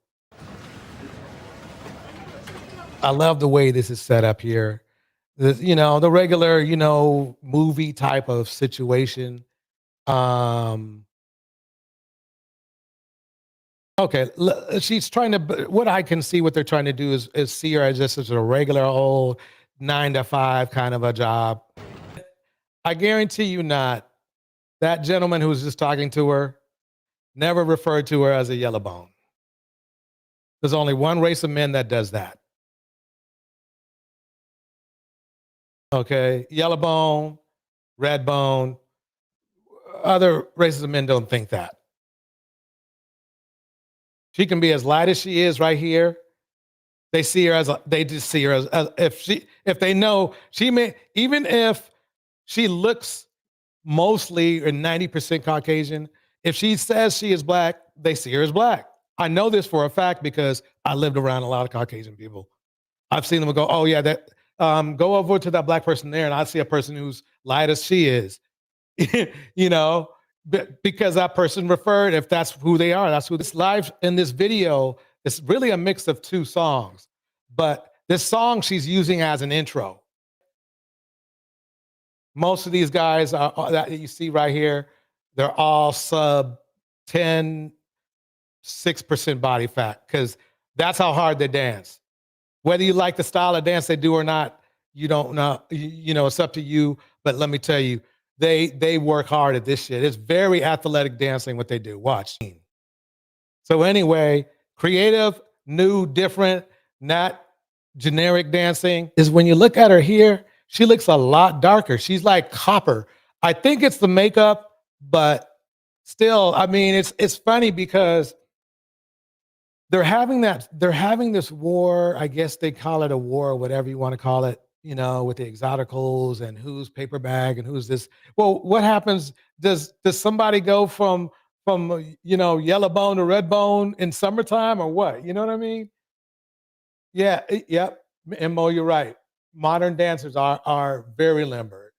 I love the way this is set up here. This, the regular, movie type of situation. Okay, she's trying to, what I can see what they're trying to do is see her as just as a regular old 9-to-5 kind of a job. I guarantee you not, that gentleman who was just talking to her never referred to her as a yellow bone. There's only one race of men that does that. Okay, yellow bone, red bone, other races of men don't think that. She can be as light as she is right here. They see her they just see her as if they know she may, even if she looks mostly or 90% Caucasian, if she says she is black, they see her as black. I know this for a fact because I lived around a lot of Caucasian people. I've seen them go, oh yeah, that go over to that black person there, and I see a person who's light as she is, because that person referred, if that's who they are, that's who this live in this video. It's really a mix of two songs, but this song she's using as an intro. Most of these guys that you see right here, they're all sub 10, 6% body fat, because that's how hard they dance. Whether you like the style of dance they do or not, you don't know, it's up to you. But let me tell you, they work hard at this shit. It's very athletic dancing what they do. Watch. So anyway, creative, new, different, not generic dancing is when you look at her here, she looks a lot darker. She's like copper. I think it's the makeup, but still, I mean, it's funny because they're having this war. I guess they call it a war, or whatever you want to call it, with the Exoticals and who's paper bag and who's this. Well, what happens? Does somebody go from yellow bone to red bone in summertime or what? You know what I mean? Yeah, yep. And Mo, you're right. Modern dancers are very limber.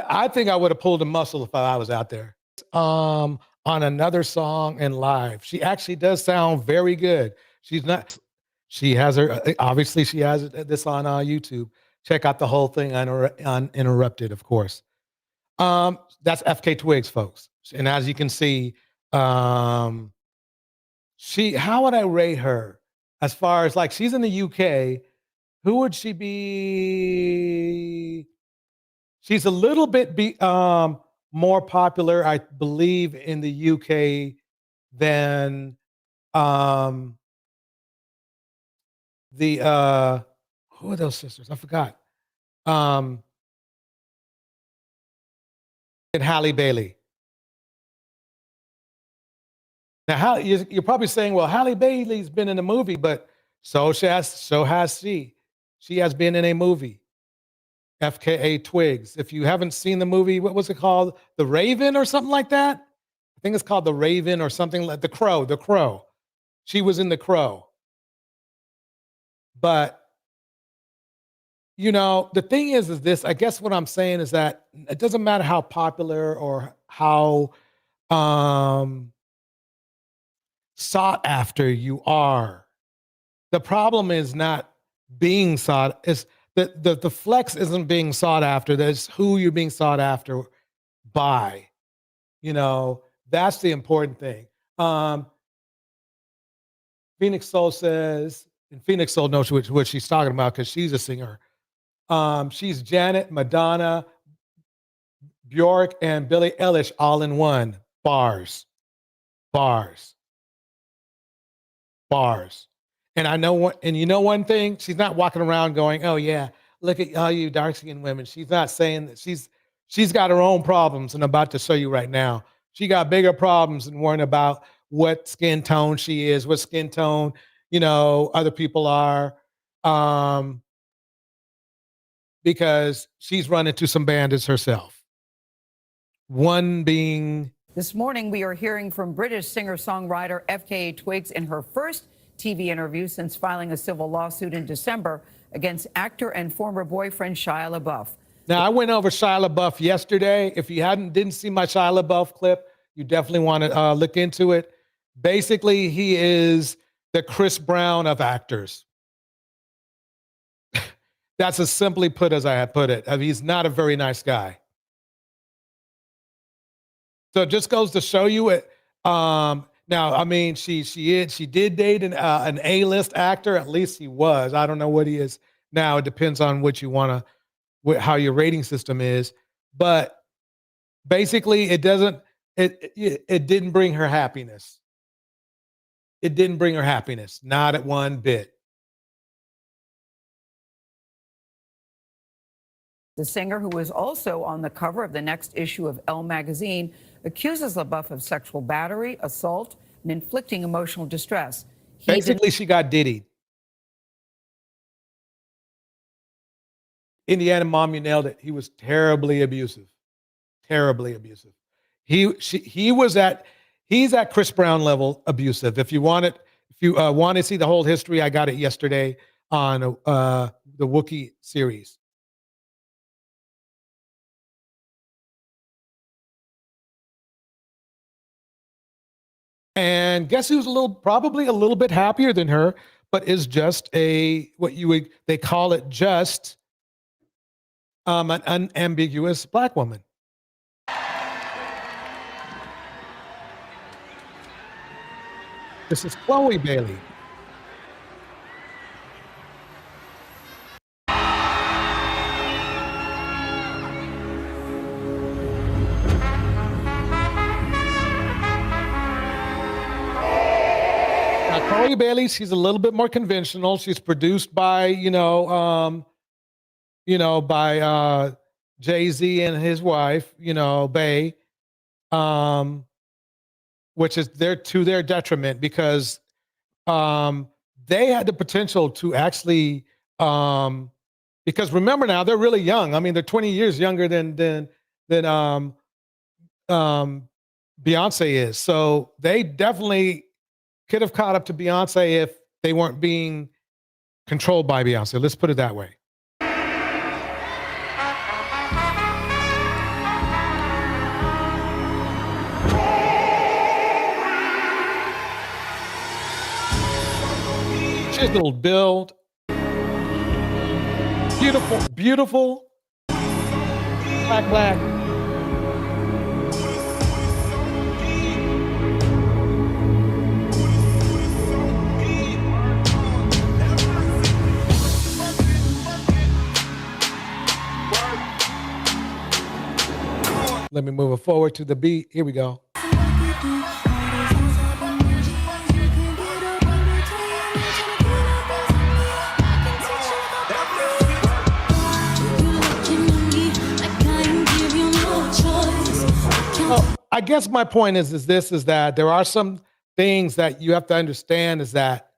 I think I would have pulled a muscle if I was out there. On another song and live, she actually does sound very good. She has this on YouTube. Check out the whole thing uninterrupted, of course. That's FKA Twigs, folks. And as you can see, how would I rate her as far as, like, she's in the UK. Who would she be? She's a little bit more popular, I believe, in the UK than who are those sisters? I forgot. And Halle Bailey. Now, you're probably saying, well, Halle Bailey's been in a movie, but so has she. She has been in a movie, FKA Twigs. If you haven't seen the movie, what was it called? The Raven or something like that? I think it's called The Raven or something like The Crow. She was in The Crow. But, the thing is this, I guess what I'm saying is that it doesn't matter how popular or how sought after you are. The problem is not being sought. It's the flex isn't being sought after. That's who you're being sought after by. You know, that's the important thing. Phoenix Soul says, and Phoenix Soul knows what she's talking about because she's a singer. She's Janet, Madonna, Bjork, and Billie Eilish all in one. Bars. And I know what, and you know one thing, she's not walking around going, "Oh yeah, look at all you dark-skinned women." She's not saying that. She's got her own problems, and I'm about to show you right now. She got bigger problems than worrying about what skin tone she is, what skin tone, you know, other people are, because she's run into some bandits herself. One being... This morning, we are hearing from British singer-songwriter FKA Twigs in her first TV interview since filing a civil lawsuit in December against actor and former boyfriend Shia LaBeouf. Now, I went over Shia LaBeouf yesterday. If you didn't see my Shia LaBeouf clip, you definitely want to look into it. Basically, he is the Chris Brown of actors. That's as simply put as I had put it. I mean, he's not a very nice guy. So it just goes to show you it. Now, I mean, she did date an A-list actor. At least he was. I don't know what he is now. It depends on what you want to, how your rating system is. But basically, it didn't bring her happiness. It didn't bring her happiness, not at one bit. The singer, who is also on the cover of the next issue of Elle magazine, accuses LaBeouf of sexual battery, assault, and inflicting emotional distress. Basically, she got diddied. Indiana Mom, you nailed it. He was terribly abusive. Terribly abusive. He's at Chris Brown level abusive. If you want to see the whole history, I got it yesterday on the Wookiee series. And guess who's probably a little bit happier than her, but is just they call it just an unambiguous black woman. This is Chloe Bailey. Chloe Bailey, she's a little bit more conventional. She's produced by, by Jay-Z and his wife, Bey, which is to their detriment because they had the potential to actually, because remember now, they're really young. I mean, they're 20 years younger than Beyonce is. So they definitely could have caught up to Beyonce if they weren't being controlled by Beyonce. Let's put it that way. She has a little build. Beautiful. Black. Let me move it forward to the beat. Here we go. I guess my point is that there are some things that you have to understand is that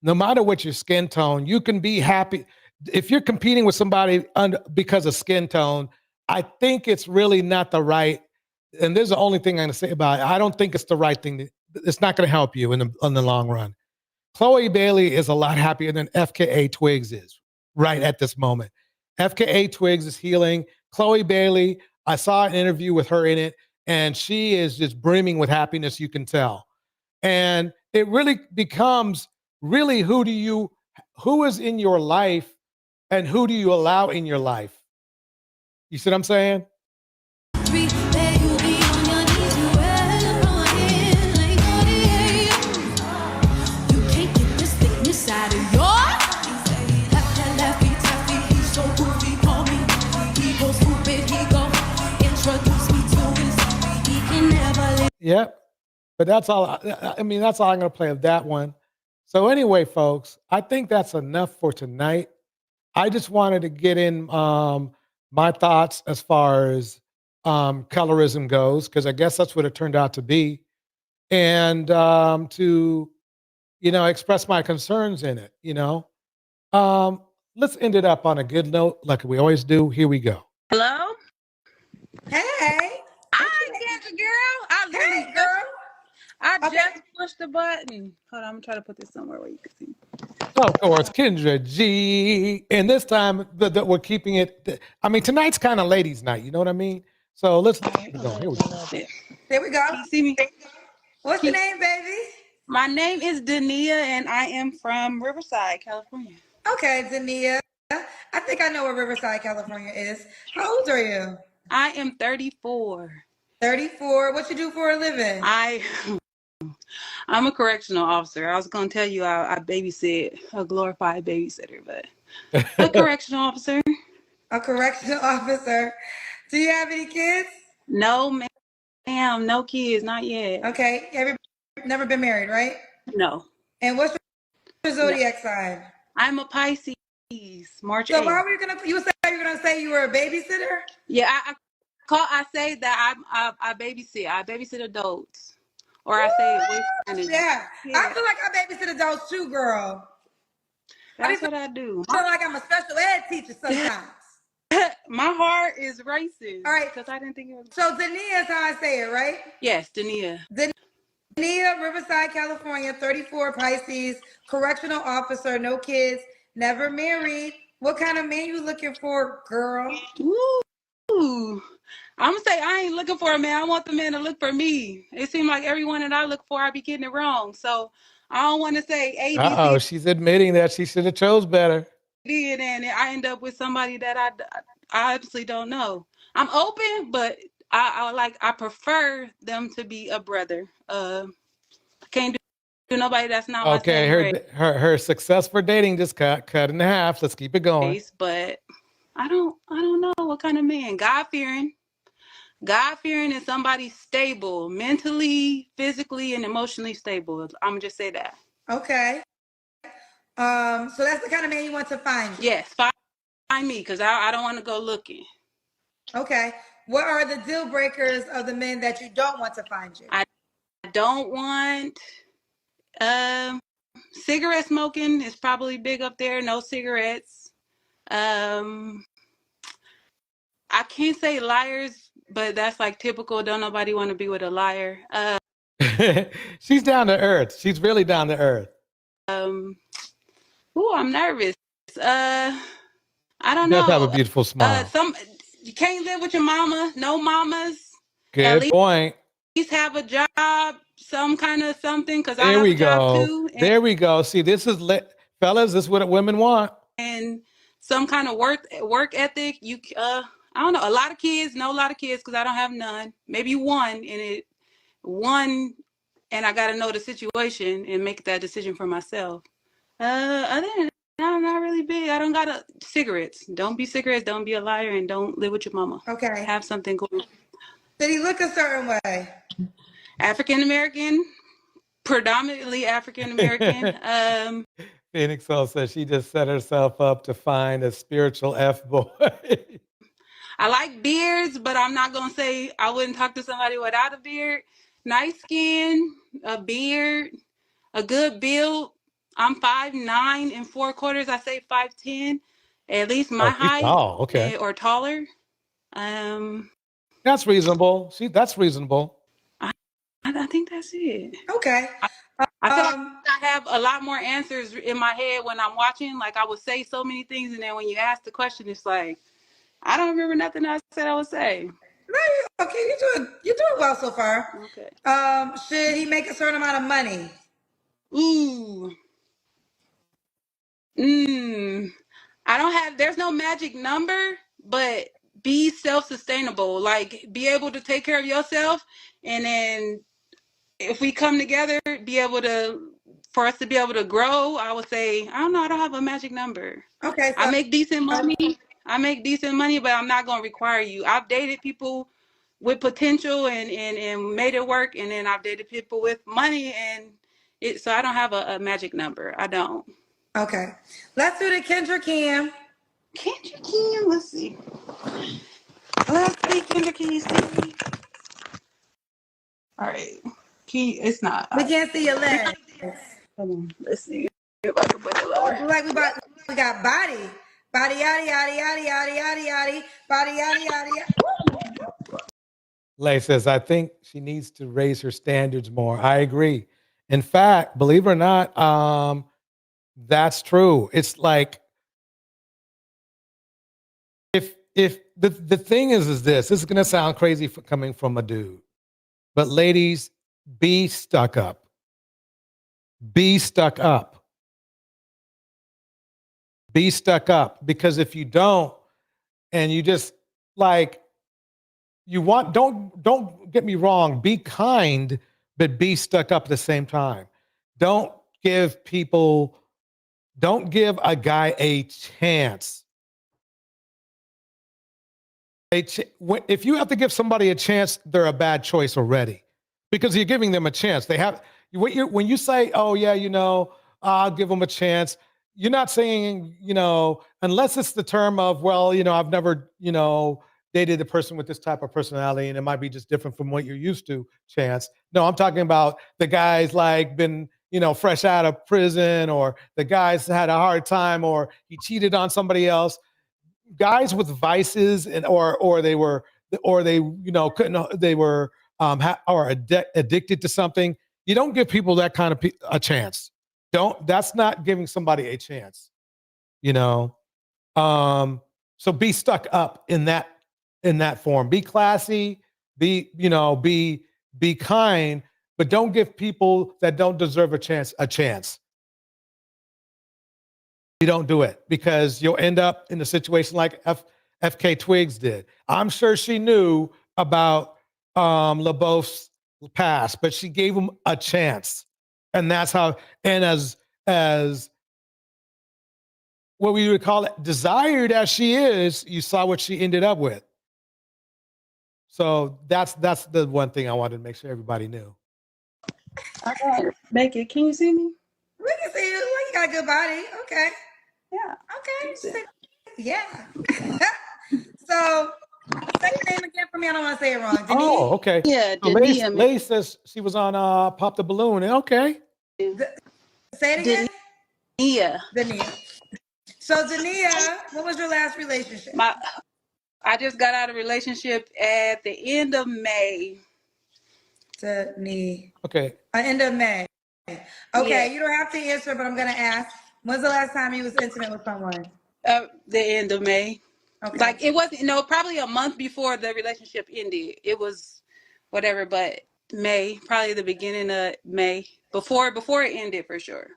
no matter what your skin tone, you can be happy. If you're competing with somebody because of skin tone, I think it's really not the right, and there's the only thing I'm going to say about it. I don't think it's the right thing. It's not going to help you in the long run. Chloe Bailey is a lot happier than FKA Twigs is right at this moment. FKA Twigs is healing. Chloe Bailey, I saw an interview with her in it, and she is just brimming with happiness, you can tell. And it really becomes really who is in your life and who do you allow in your life? You see what I'm saying? Yep. But that's all. I mean, that's all I'm going to play of that one. So anyway, folks, I think that's enough for tonight. I just wanted to get in my thoughts as far as colorism goes, because I guess that's what it turned out to be, and to express my concerns in it. Let's end it up on a good note, like we always do. Here we go. Hello? Hey. I get the girl. Hey, girl. I just pushed the button. Hold on, I'm gonna try to put this somewhere where you can see. Of course, Kendra G. And this time that we're keeping it. I mean, tonight's kind of ladies' night. You know what I mean? So let's go. Here we go. There we go. Can you see me? What's your name, baby? My name is Dania, and I am from Riverside, California. Okay, Dania. I think I know where Riverside, California is. How old are you? I am 34. 34. What you do for a living? I'm a correctional officer. I was going to tell you I babysit, a glorified babysitter, but a correctional officer. A correctional officer. Do you have any kids? No, ma'am. No kids. Not yet. Okay. Never been married, right? No. And what's your zodiac sign? I'm a Pisces. March 8th. So why were you gonna? You said you were gonna say you were a babysitter? Yeah, I say that I babysit. I babysit adults, or I say yeah. I feel like I babysit adults too, girl. That's what I do. I feel like I'm a special ed teacher sometimes. My heart is racing. All right, because I didn't think it was. So Dania is how I say it, right? Yes, Dania. Dania, Riverside, California, 34, Pisces, correctional officer, no kids, never married. What kind of man you looking for, girl? Ooh. I'm gonna say I ain't looking for a man. I want the man to look for me. It seems like everyone that I look for, I be getting it wrong. So I don't want to say A, B, Uh-oh, she's admitting that she should have chose better. C, and I end up with somebody that I obviously don't know. I'm open, but I prefer them to be a brother. Can't do nobody that's not my same race. her success for dating just cut in half. Let's keep it going. But I don't know what kind of man. God-fearing is somebody stable, mentally, physically, and emotionally stable. I'm gonna just say that. Okay. So that's the kind of man you want to find. Yes, find me, because I don't want to go looking. Okay. What are the deal breakers of the men that you don't want to find you? I don't want cigarette smoking is probably big up there. No cigarettes. I can't say liars, but that's like typical. Don't nobody want to be with a liar. She's down to earth. She's really down to earth. I'm nervous. I don't know. Does have a beautiful smile. You can't live with your mama. No mamas. Good point. At least have a job, some kind of something. Because I there have we a job go. too. There we go. See, this is fellas. This is what women want. And some kind of work ethic. I don't know. A lot of kids. Know a lot of kids because I don't have none. Maybe one, and I got to know the situation and make that decision for myself. Other than that, I'm not really big. I don't got cigarettes. Don't be cigarettes. Don't be a liar, and don't live with your mama. Okay. Have something going. Did he look a certain way? African American, predominantly African American. Phoenix Soul says she just set herself up to find a spiritual F-boy. I like beards, but I'm not gonna say I wouldn't talk to somebody without a beard. Nice skin, a beard, a good build. I'm 5'9" 4/4. I say 5'10", at least my height. Oh, okay. Or taller. That's reasonable. That's reasonable. I think that's it. Okay. I feel like I have a lot more answers in my head when I'm watching. Like I would say so many things, and then when you ask the question, it's like I don't remember nothing I said I would say. No, okay, you're doing well so far. Okay. Should he make a certain amount of money? Ooh. I don't have, there's no magic number, but be self-sustainable. Like, be able to take care of yourself, and then if we come together, be able to, for us to be able to grow. I would say, I don't know, I don't have a magic number. Okay, so I make decent money. But I'm not going to require you. I've dated people with potential and made it work, and then I've dated people with money, and so I don't have a magic number. I don't. Okay, let's do the Kendra Cam. Kendra Cam, let's see. Let's see, Kendra, can you see me? All right. It's not. We can't see your legs. Hold on. Let's see if I can put it lower. Like we got body. Body, yaddy, yaddy, yaddy, yaddy, yaddy, yaddy. Body, yaddy, yaddy, yaddy. Lay says, I think she needs to raise her standards more. I agree. In fact, believe it or not, that's true. It's like, if the thing is this is going to sound crazy coming from a dude, but ladies, be stuck up. Be stuck up. Be stuck up, because if you don't, and you just like, you want, don't get me wrong, be kind, but be stuck up at the same time. Don't give a guy a chance. If you have to give somebody a chance, they're a bad choice already, because you're giving them a chance. When you say, oh yeah, I'll give them a chance, you're not saying, unless it's the term of, well, I've never, dated a person with this type of personality, and it might be just different from what you're used to, chance. No, I'm talking about the guy's like been, fresh out of prison, or the guy's had a hard time, or he cheated on somebody else. Guys with vices or they addicted to something. You don't give people that kind of a chance. That's not giving somebody a chance. So be stuck up in that form. Be classy, be kind, but don't give people that don't deserve a chance. You don't do it, because you'll end up in a situation like FKA Twigs did. I'm sure she knew about LaBeouf's past, but she gave him a chance. And that's how, and as what we would call it, desired as she is, you saw what she ended up with. So that's the one thing I wanted to make sure everybody knew. I got it. Make it. Can you see me? We can see you. You got a good body. Okay. Yeah. Okay. Yeah. So, say your name again for me. I don't want to say it wrong. Denise? Oh, okay. Yeah, so Lay says she was on Pop the Balloon. Okay. Say it again. Dania. So, Dania, what was your last relationship? I just got out of a relationship at the end of May. Okay. End of May. Okay, yeah. You don't have to answer, but I'm going to ask. When's the last time you was intimate with someone? The end of May. Okay. Like, it wasn't, probably a month before the relationship ended. It was whatever, but May, probably the beginning of May, before it ended for sure.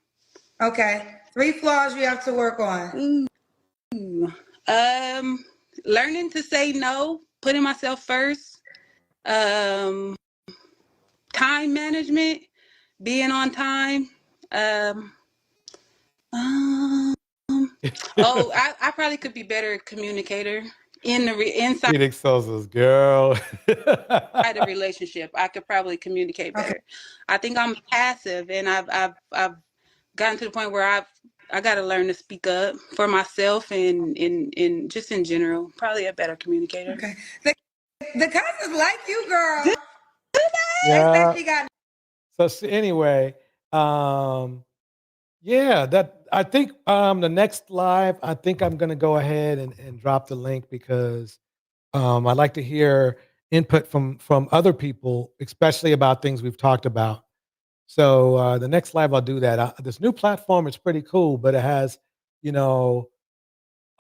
Okay. 3 flaws you have to work on. Learning to say no, putting myself first. Time management, being on time. I probably could be better communicator inside Phoenix Sosa's girl. the relationship. I could probably communicate better. Okay. I think I'm passive, and I've gotten to the point where I got to learn to speak up for myself and just in general. Probably a better communicator. Okay. The cousins like you, girl. Yeah. So anyway, I think the next live, I think I'm going to go ahead and drop the link, because I'd like to hear input from other people, especially about things we've talked about. So the next live, I'll do that. This new platform is pretty cool, but it has, a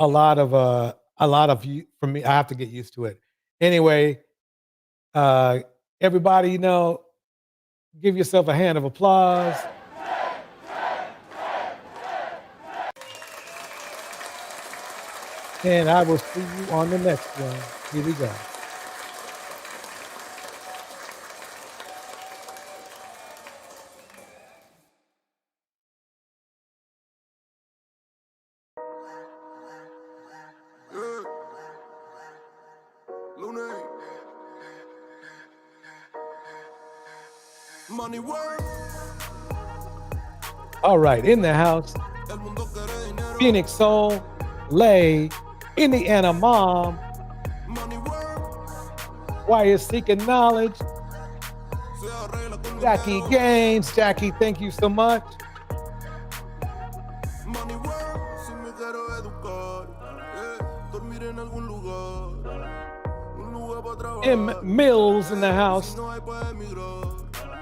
lot of for me, I have to get used to it. Anyway, everybody, give yourself a hand of applause. And I will see you on the next one. Here we go. Money work. All right, in the house, Phoenix Soul, Lay, Indiana Mom, Why is Seeking Knowledge, Jackie Gaines. Jackie, thank you so much. Money work. Si me quiero educar, dormir en algún lugar, un lugar para trabajar. M. Mills in the house. Si no hay para emigrar.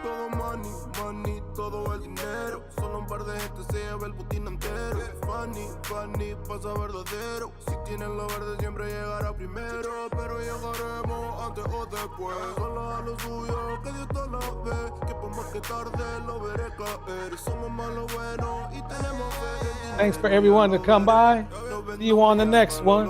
Todo money, money, todo el dinero. Solo un par de gente se lleva el botín entero. Funny, funny, pasa verdadero. Si tienen lo verde siempre llegará primero. Pero llegaremos antes o después. Solo a lo suyo, que Dios te lo ve. Que por más que tarde lo veré caer. Somos más lo bueno y tenemos fe. Thanks for everyone to come by. See you on the next one.